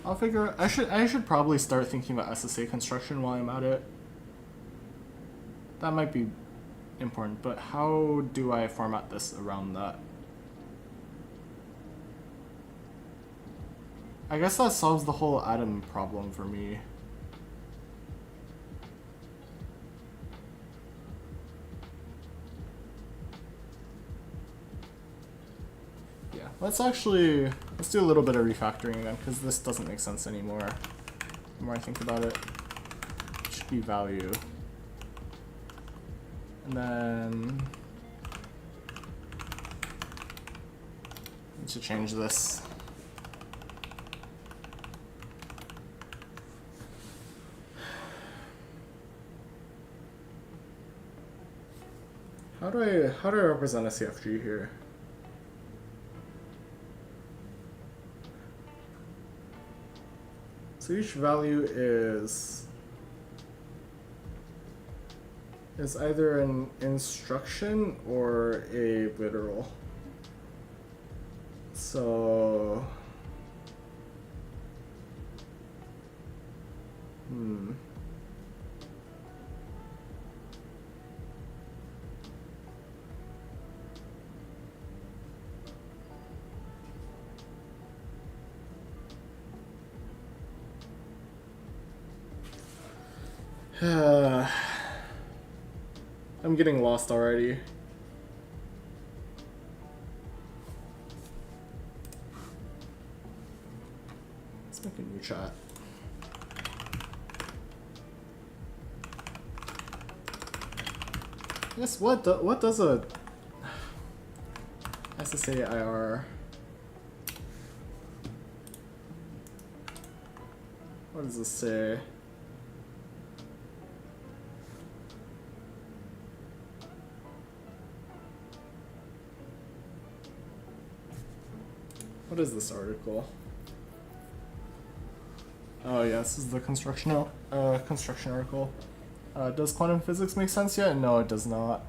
I'll figure. I should probably start thinking about SSA construction while I'm at it. That might be important, but how do I format this around that? I guess that solves the whole atom problem for me. Yeah, let's do a little bit of refactoring again, because this doesn't make sense anymore. The more I think about it, it should be value. And then I need to change this. How do I represent a CFG here? So each value is either an instruction or a literal. So I'm getting lost already. Let's make a new chat. Yes, what does a SSA IR? What does this say? What is this article? Oh yeah, this is the construction article. Does quantum physics make sense yet? No, it does not.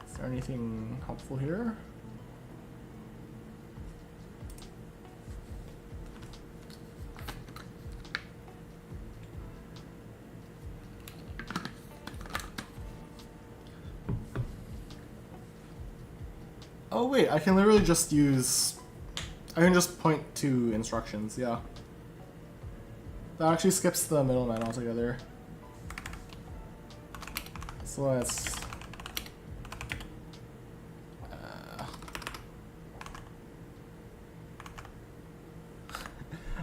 Is there anything helpful here? Oh wait, I can literally just use... I can just point to instructions, yeah. That actually skips the middleman altogether. So let's...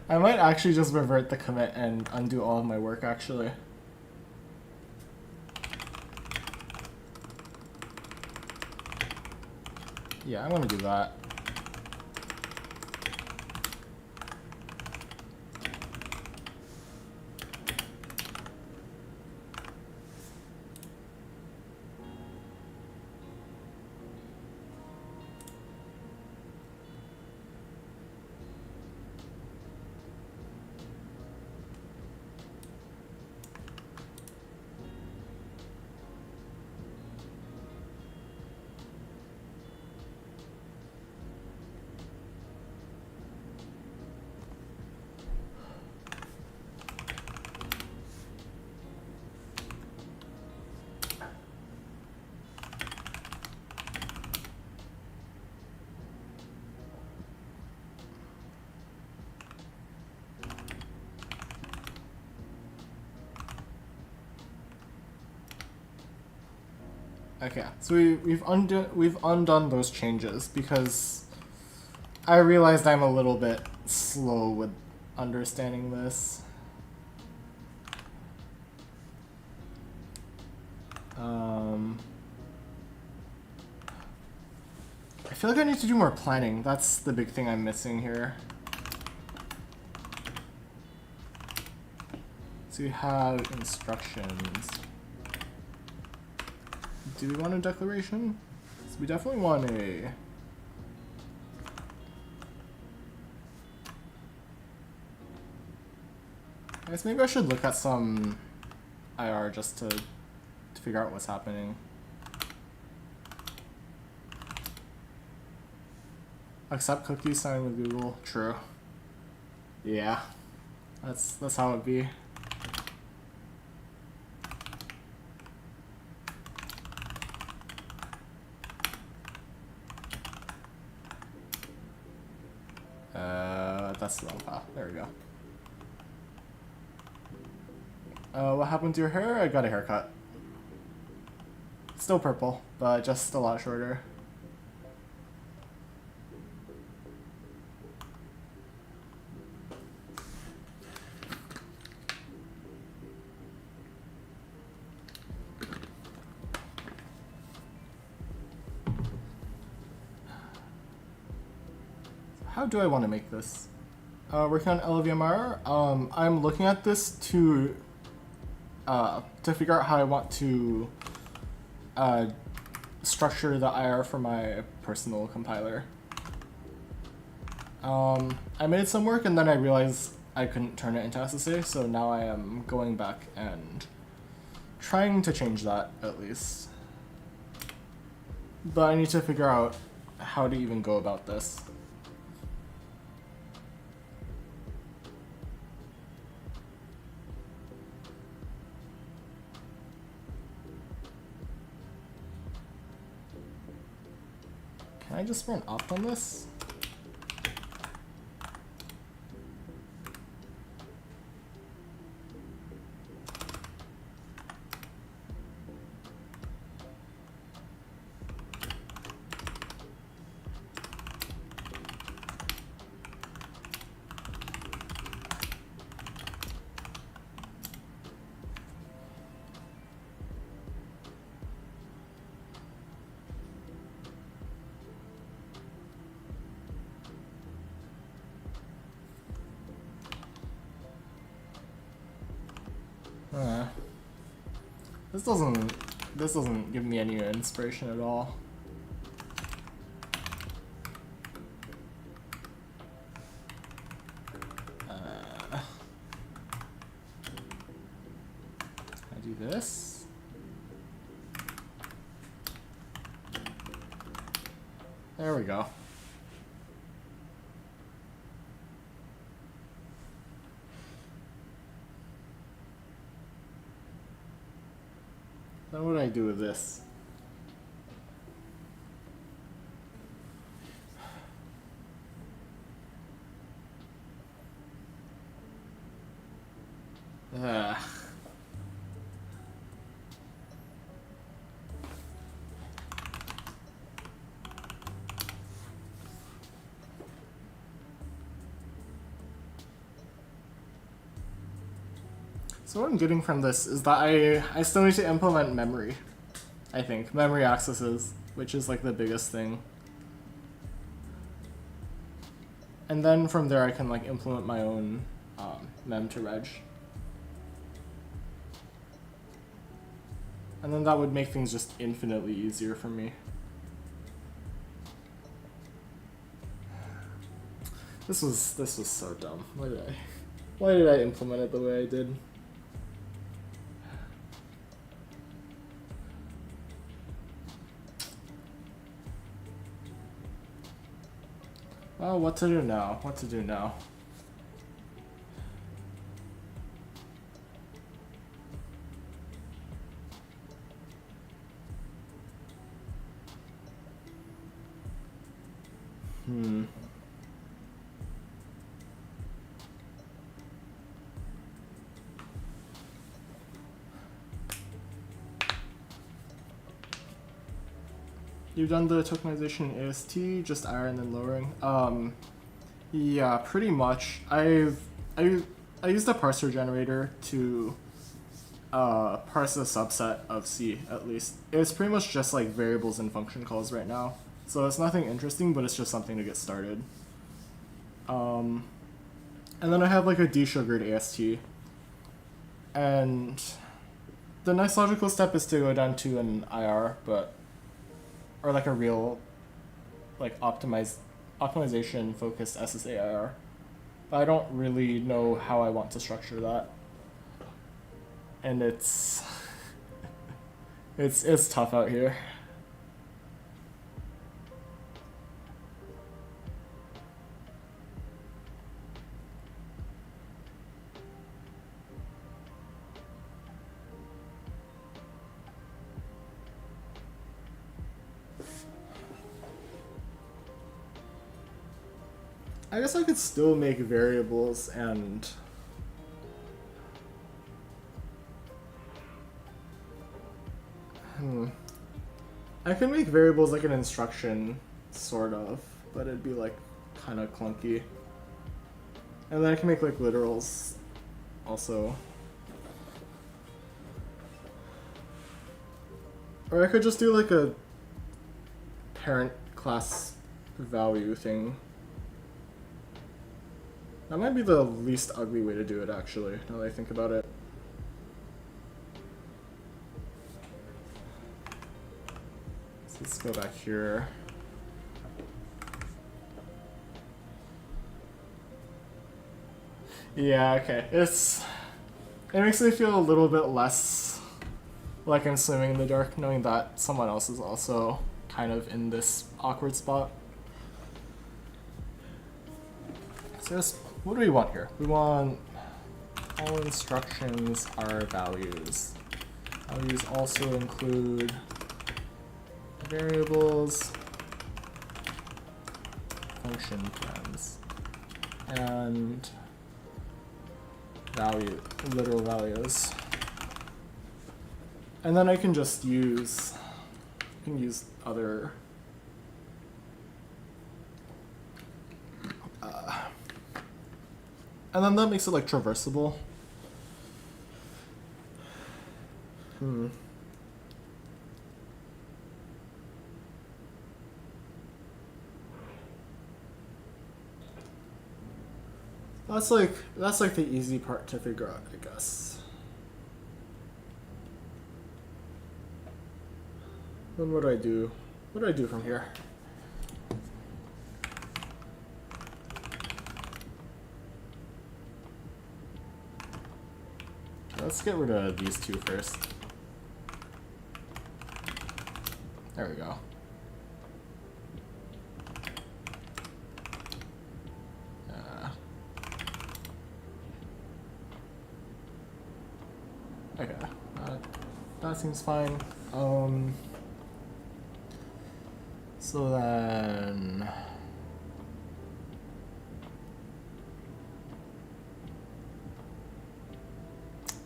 I might actually just revert the commit and undo all of my work, actually. Yeah, I'm gonna do that. Okay, so we've undone those changes because I realized I'm a little bit slow with understanding this. I feel like I need to do more planning. That's the big thing I'm missing here. So we have instructions. Do we want a declaration? So we definitely want a... I guess maybe I should look at some IR just to figure out what's happening. Accept cookies, sign with Google. True. Yeah. That's how it'd be. That's the wrong path. There we go. What happened to your hair? I got a haircut. Still purple, but just a lot shorter. How do I want to make this? Working on LVMR. I'm looking at this to figure out how I want to structure the IR for my personal compiler. I made some work and then I realized I couldn't turn it into SSA, so now I am going back and trying to change that at least. But I need to figure out how to even go about this. Can I just run opt on this? This doesn't give me any inspiration at all. I do this. There we go. Then what do I do with this? So what I'm getting from this is that I still need to implement memory. I think memory accesses, which is like the biggest thing. And then from there I can like implement my own mem to reg. And then that would make things just infinitely easier for me. This was so dumb. Why did I implement it the way I did? Oh, what to do now? What to do now? You've done the tokenization in AST, just IR and then lowering. Yeah, pretty much. I used a parser generator to parse a subset of C at least. It's pretty much just like variables and function calls right now. So it's nothing interesting, but it's just something to get started. And then I have like a desugared AST. And the next logical step is to go down to an IR, or like a real like optimization focused SSA IR. But I don't really know how I want to structure that. And it's tough out here. I guess I could still make variables and I can make variables like an instruction, sort of, but it'd be like kind of clunky. And then I can make like literals also. Or I could just do like a parent class value thing. That might be the least ugly way to do it, actually, now that I think about it. So let's go back here. Yeah, okay. It makes me feel a little bit less like I'm swimming in the dark, knowing that someone else is also kind of in this awkward spot. So just, what do we want here? We want all instructions are values. Values also include variables, function params, and literal values. And then I can just use other and then that makes it like traversable. That's like the easy part to figure out, I guess. Then what do I do? What do I do from here? Let's get rid of these two first. There we go. Okay, that seems fine. So then,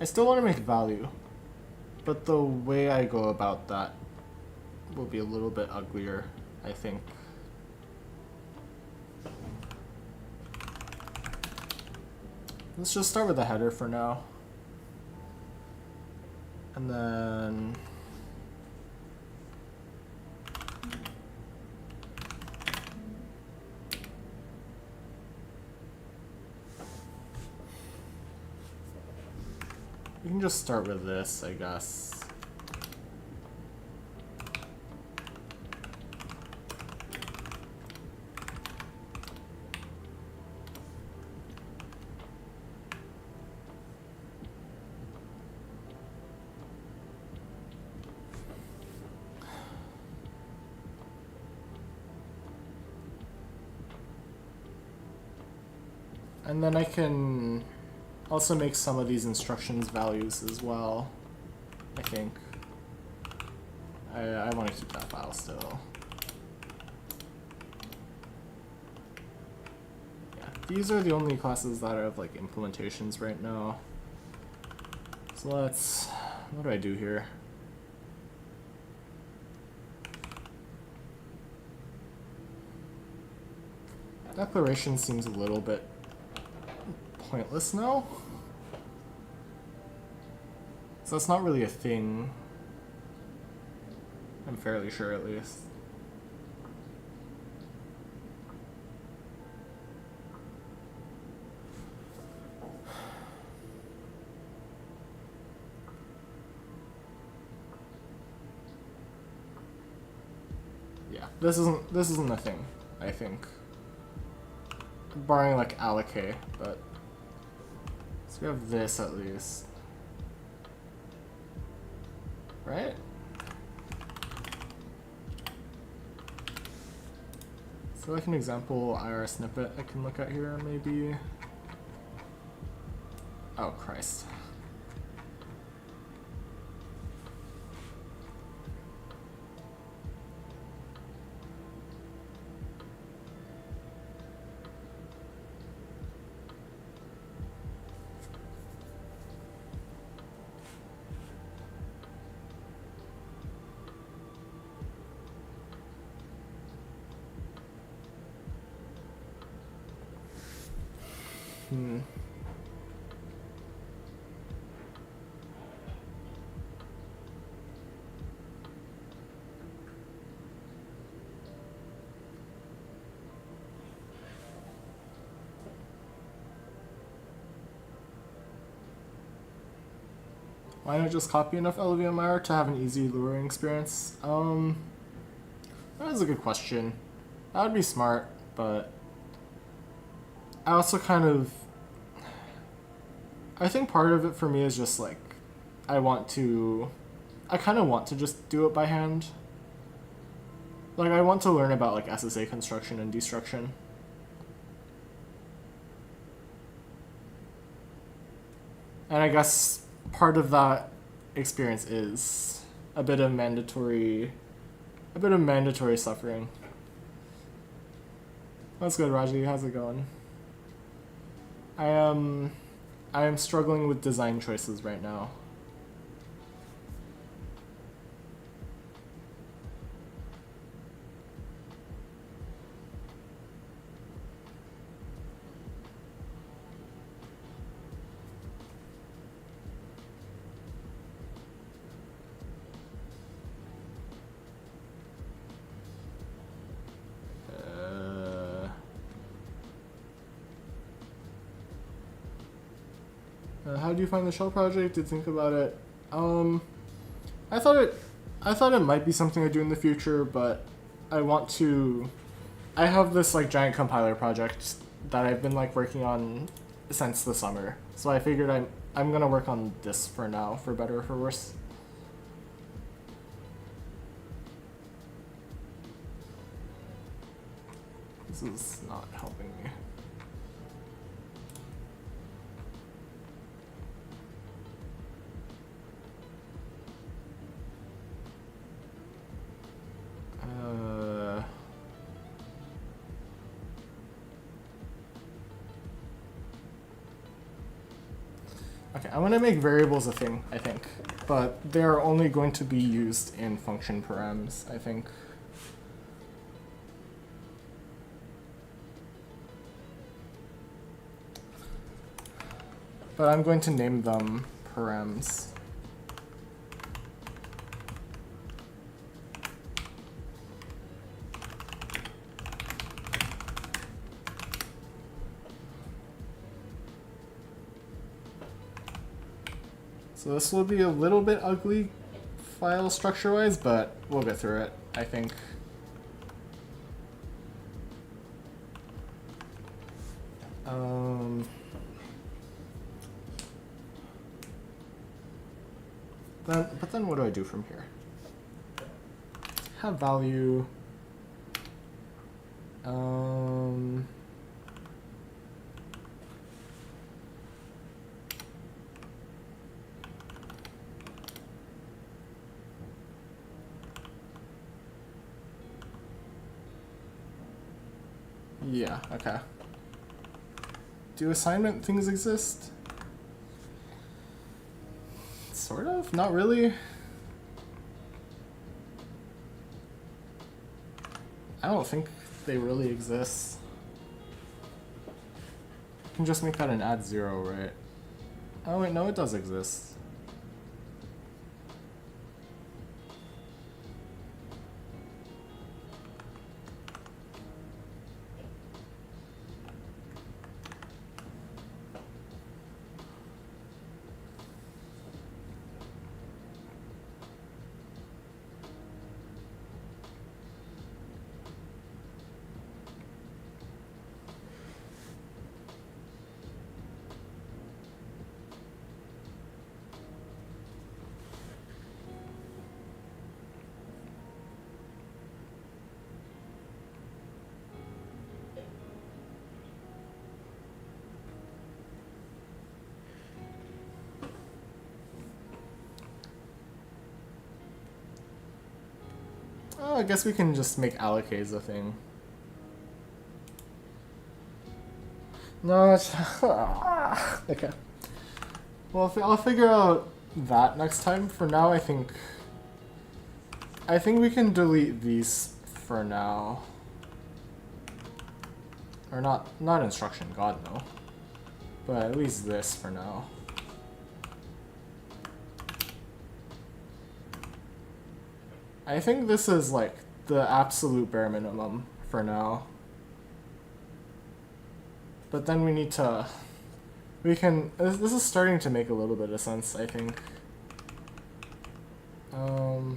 I still want to make value, but the way I go about that will be a little bit uglier, I think. Let's just start with the header for now. And then we can just start with this, I guess. And then I can also make some of these instructions values as well, I think. I want to keep that file still. Yeah, these are the only classes that have like implementations right now. So let's, what do I do here? Declaration seems a little bit pointless now. So that's not really a thing. I'm fairly sure, at least. Yeah, this isn't a thing, I think. Barring like allocate, but so we have this at least. Right? So like an example IR snippet I can look at here, maybe. Oh, Christ. Why not just copy enough LVMR to have an easy luring experience? That is a good question. That would be smart, but I also kind of, I think part of it for me is just like, I kind of want to just do it by hand. Like, I want to learn about like SSA construction and destruction. And I guess part of that experience is a bit of mandatory suffering. That's good, Raji. How's it going? I am struggling with design choices right now. How do you find the shell project? Did think about it. I thought it might be something I do in the future, but I have this like giant compiler project that I've been like working on since the summer. So I figured I'm gonna work on this for now, for better or for worse. This is not helping me. Okay, I'm gonna make variables a thing, I think, but they're only going to be used in function params, I think. But I'm going to name them params. So this will be a little bit ugly file structure-wise, but we'll get through it, I think. But then what do I do from here? Have value. Yeah, okay. Do assignment things exist? Sort of, not really. I don't think they really exist. You can just make that an add 0, right? Oh wait, no, it does exist. Oh, I guess we can just make allocates a thing. No, it's okay. Well, I'll figure out that next time. For now, I think we can delete these for now. Or not instruction, God no. But at least this for now. I think this is like the absolute bare minimum for now. But then we can, this is starting to make a little bit of sense, I think. So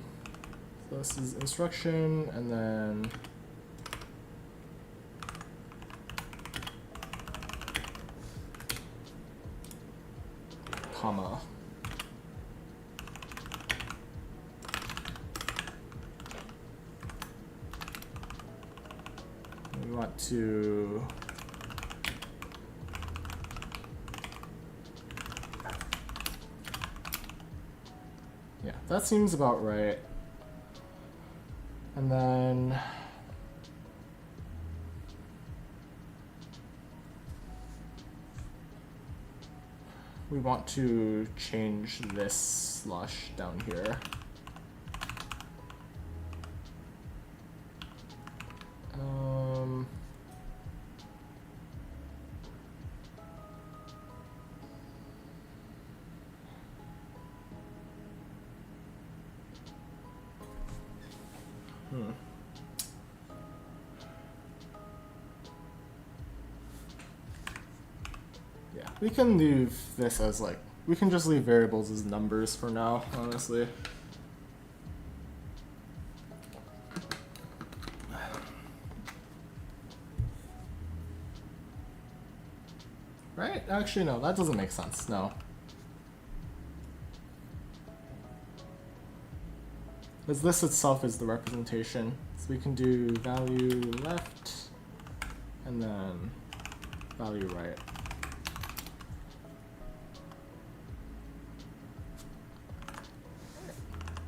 this is instruction, and then comma. We want to that seems about right. And then we want to change this slush down here. Yeah, we can leave this as like, we can just leave variables as numbers for now, honestly. Right? Actually, no, that doesn't make sense, no. Because this itself is the representation. So we can do value left, and then value right.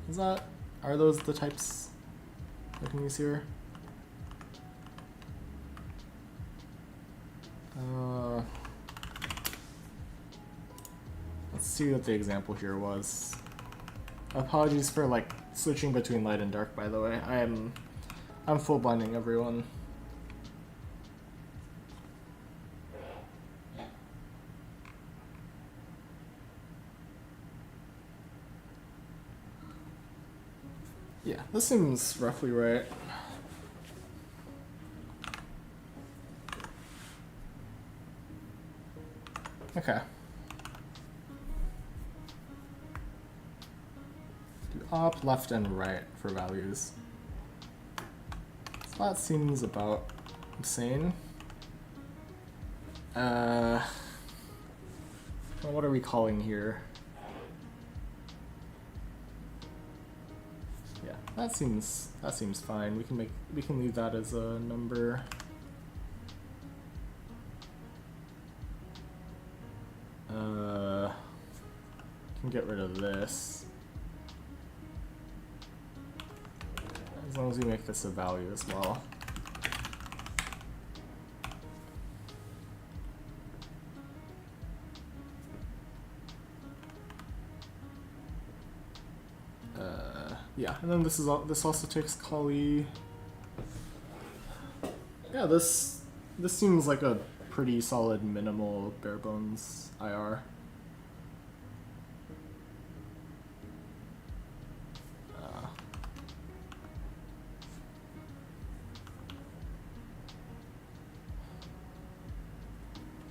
Is that, are those the types I can use here? Let's see what the example here was. Apologies for like switching between light and dark, by the way. I'm full blinding everyone. Yeah, this seems roughly right. Okay. Do up, left, and right for values. So that seems about insane. Well, what are we calling here? Yeah, that seems fine. We can leave that as a number. Can get rid of this. As long as we make this a value as well. Yeah, and then this also takes Kali. Yeah, this seems like a pretty solid minimal bare bones IR.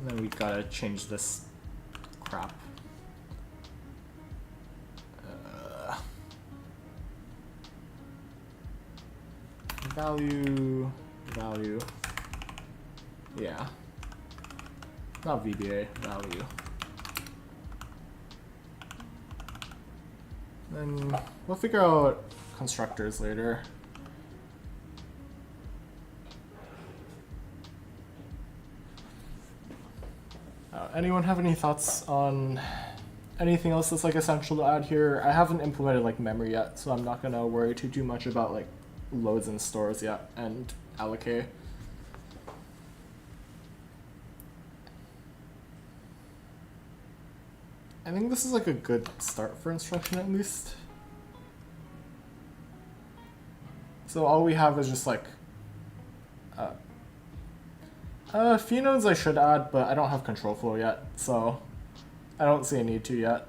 And then we gotta change this crap. Value. Yeah. Not VBA, value. Then we'll figure out constructors later. Anyone have any thoughts on anything else that's like essential to add here? I haven't implemented like memory yet, so I'm not gonna worry too much about like loads and stores yet and allocate. I think this is like a good start for instruction at least. So all we have is just like few nodes I should add, but I don't have control flow yet, so I don't see a need to yet.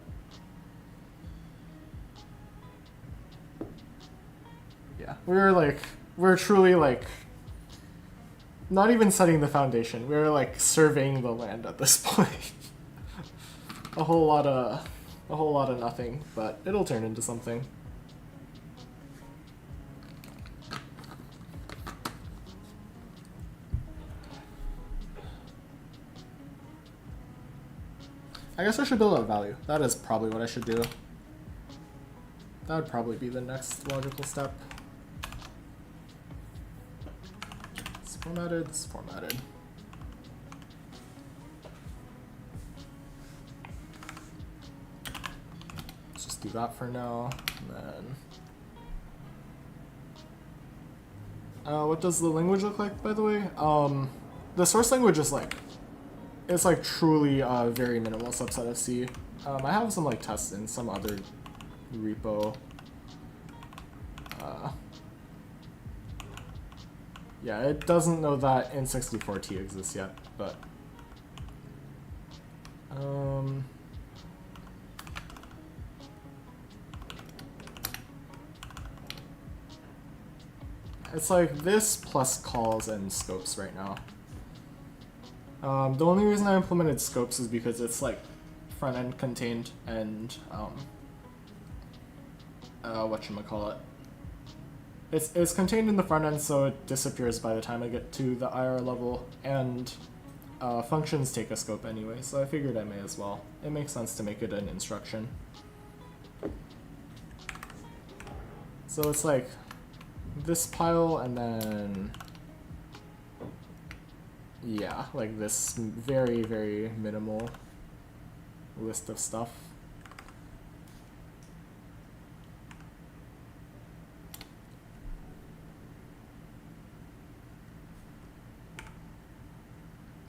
Yeah, we're truly like not even setting the foundation. We're like surveying the land at this point. a whole lot of nothing, but it'll turn into something. I guess I should build out value. That is probably what I should do. That would probably be the next logical step. It's formatted, it's formatted. Let's just do that for now, and then... what does the language look like, by the way? The source language is like, it's like truly a very minimal subset of C. I have some like tests in some other repo. Yeah, it doesn't know that N64T exists yet, but it's like this plus calls and scopes right now. The only reason I implemented scopes is because it's like front-end contained and whatchamacallit. It's contained in the front end, so it disappears by the time I get to the IR level, and functions take a scope anyway, so I figured I may as well. It makes sense to make it an instruction. So it's like this pile, and then yeah, like this very, very minimal list of stuff.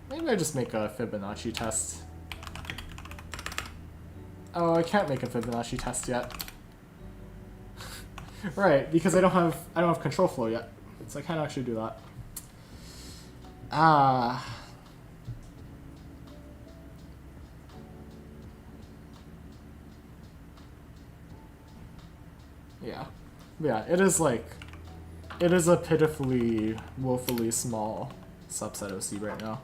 Maybe I just make a Fibonacci test. Oh, I can't make a Fibonacci test yet. Right, because I don't have control flow yet, so I can't actually do that. Ah. Yeah. Yeah, it is a pitifully, woefully small subset of C right now.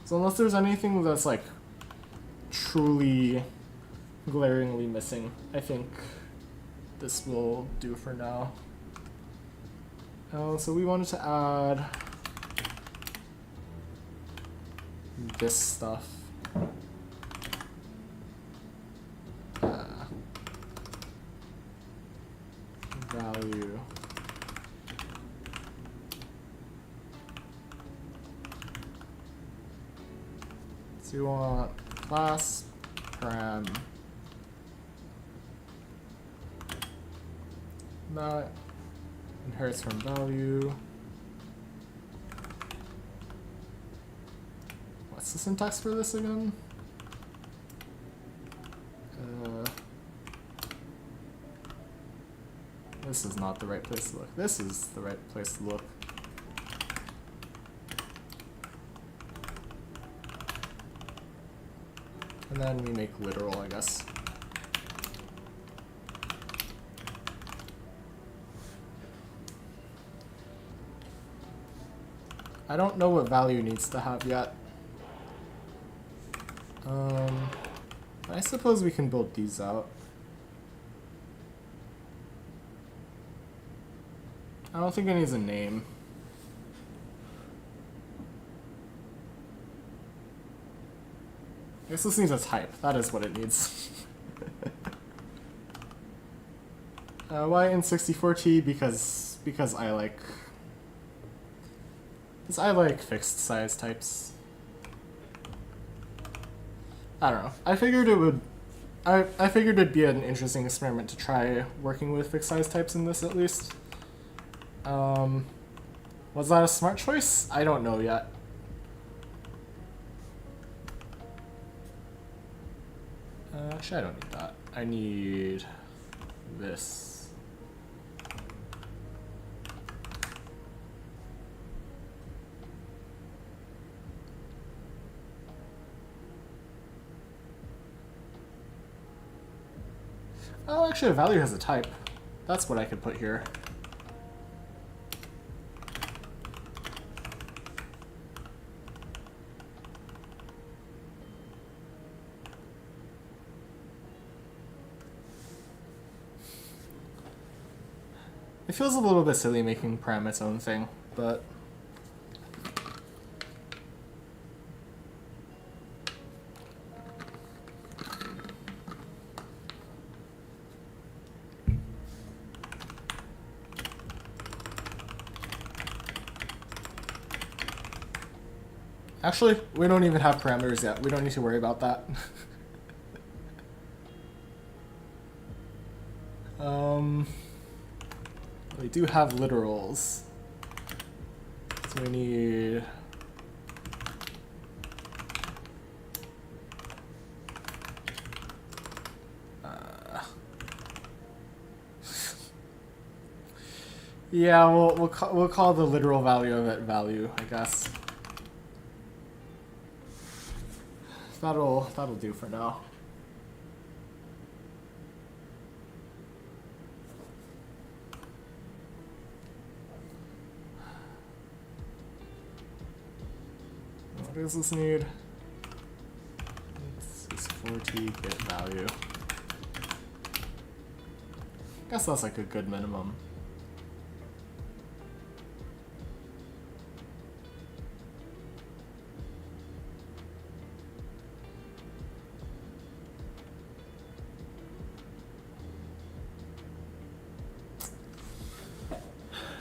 So unless there's anything that's like truly glaringly missing, I think this will do for now. So we wanted to add this stuff. Value. So you want class param that inherits from value. What's the syntax for this again? This is not the right place to look. This is the right place to look. And then we make literal, I guess. I don't know what value needs to have yet. I suppose we can build these out. I don't think it needs a name. I guess this needs a type. That is what it needs. Why N64T? Because I like fixed size types. I don't know. I figured it would. I figured it'd be an interesting experiment to try working with fixed size types in this at least. Was that a smart choice? I don't know yet. Actually, I don't need that. I need this. Oh, actually, a value has a type. That's what I could put here. It feels a little bit silly making param its own thing, but Actually, we don't even have parameters yet. We don't need to worry about that. We do have literals. So we need... yeah, we'll call the literal value of it value, I guess. That'll do for now. What does this need? This is 4t get value. I guess that's like a good minimum.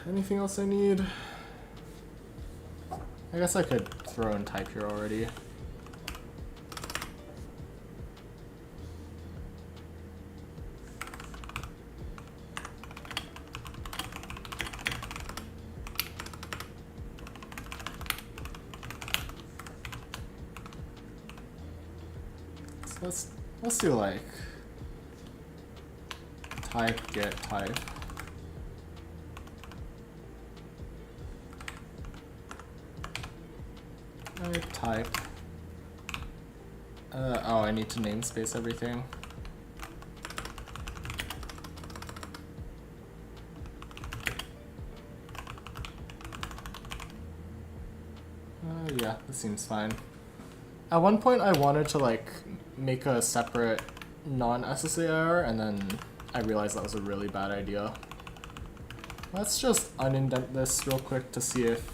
Anything else I need? I guess I could throw in type here already. So let's do like type get type. Type. Oh, I need to namespace everything. Yeah, this seems fine. At one point I wanted to like make a separate non-SSA IR, and then I realized that was a really bad idea. Let's just unindent this real quick to see if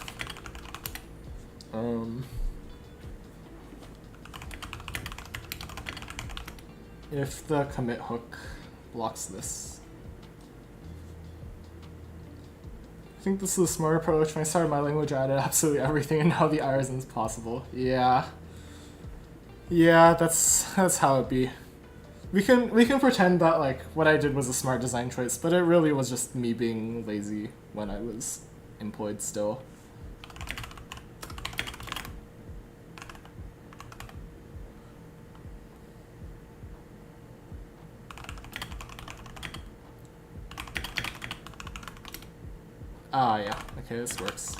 the commit hook blocks this. I think this is a smart approach. When I started my language, I added absolutely everything, and now the IR isn't possible. Yeah. Yeah, that's how it be. We can pretend that like what I did was a smart design choice, but it really was just me being lazy when I was employed still. Ah, yeah. Okay, this works.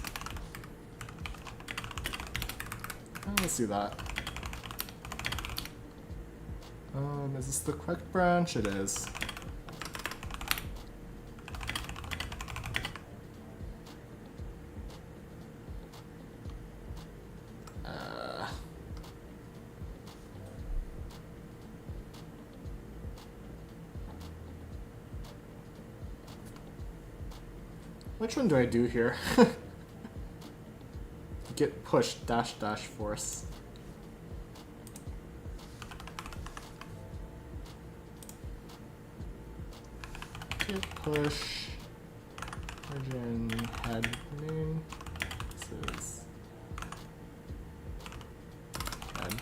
Let's do that. Is this the correct branch? It is. Which one do I do here? Git push dash dash force. Git push origin head name. This is head.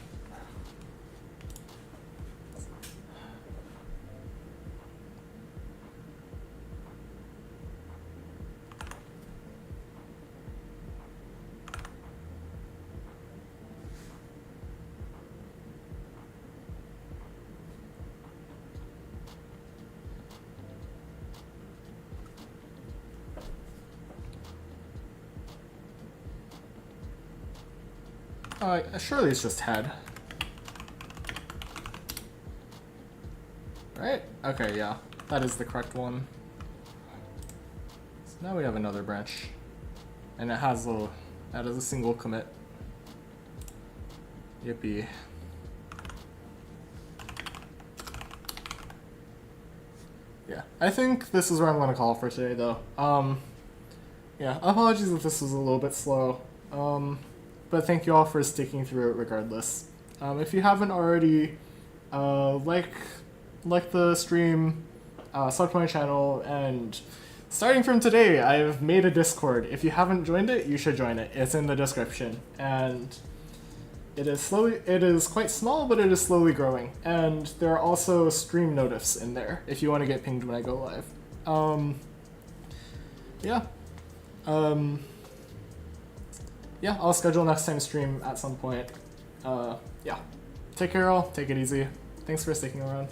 Surely it's just head. Right? Okay, yeah. That is the correct one. So now we have another branch. And it has that is a single commit. Yippee. Yeah, I think this is where I'm going to call for today, though. Yeah, apologies if this was a little bit slow. But thank you all for sticking through it regardless. If you haven't already, like the stream, sub to my channel, and starting from today, I've made a Discord. If you haven't joined it, you should join it. It's in the description. And It is quite small, but it is slowly growing. And there are also stream notifs in there if you want to get pinged when I go live. Yeah. Yeah, I'll schedule next time stream at some point. Yeah. Take care all, take it easy. Thanks for sticking around.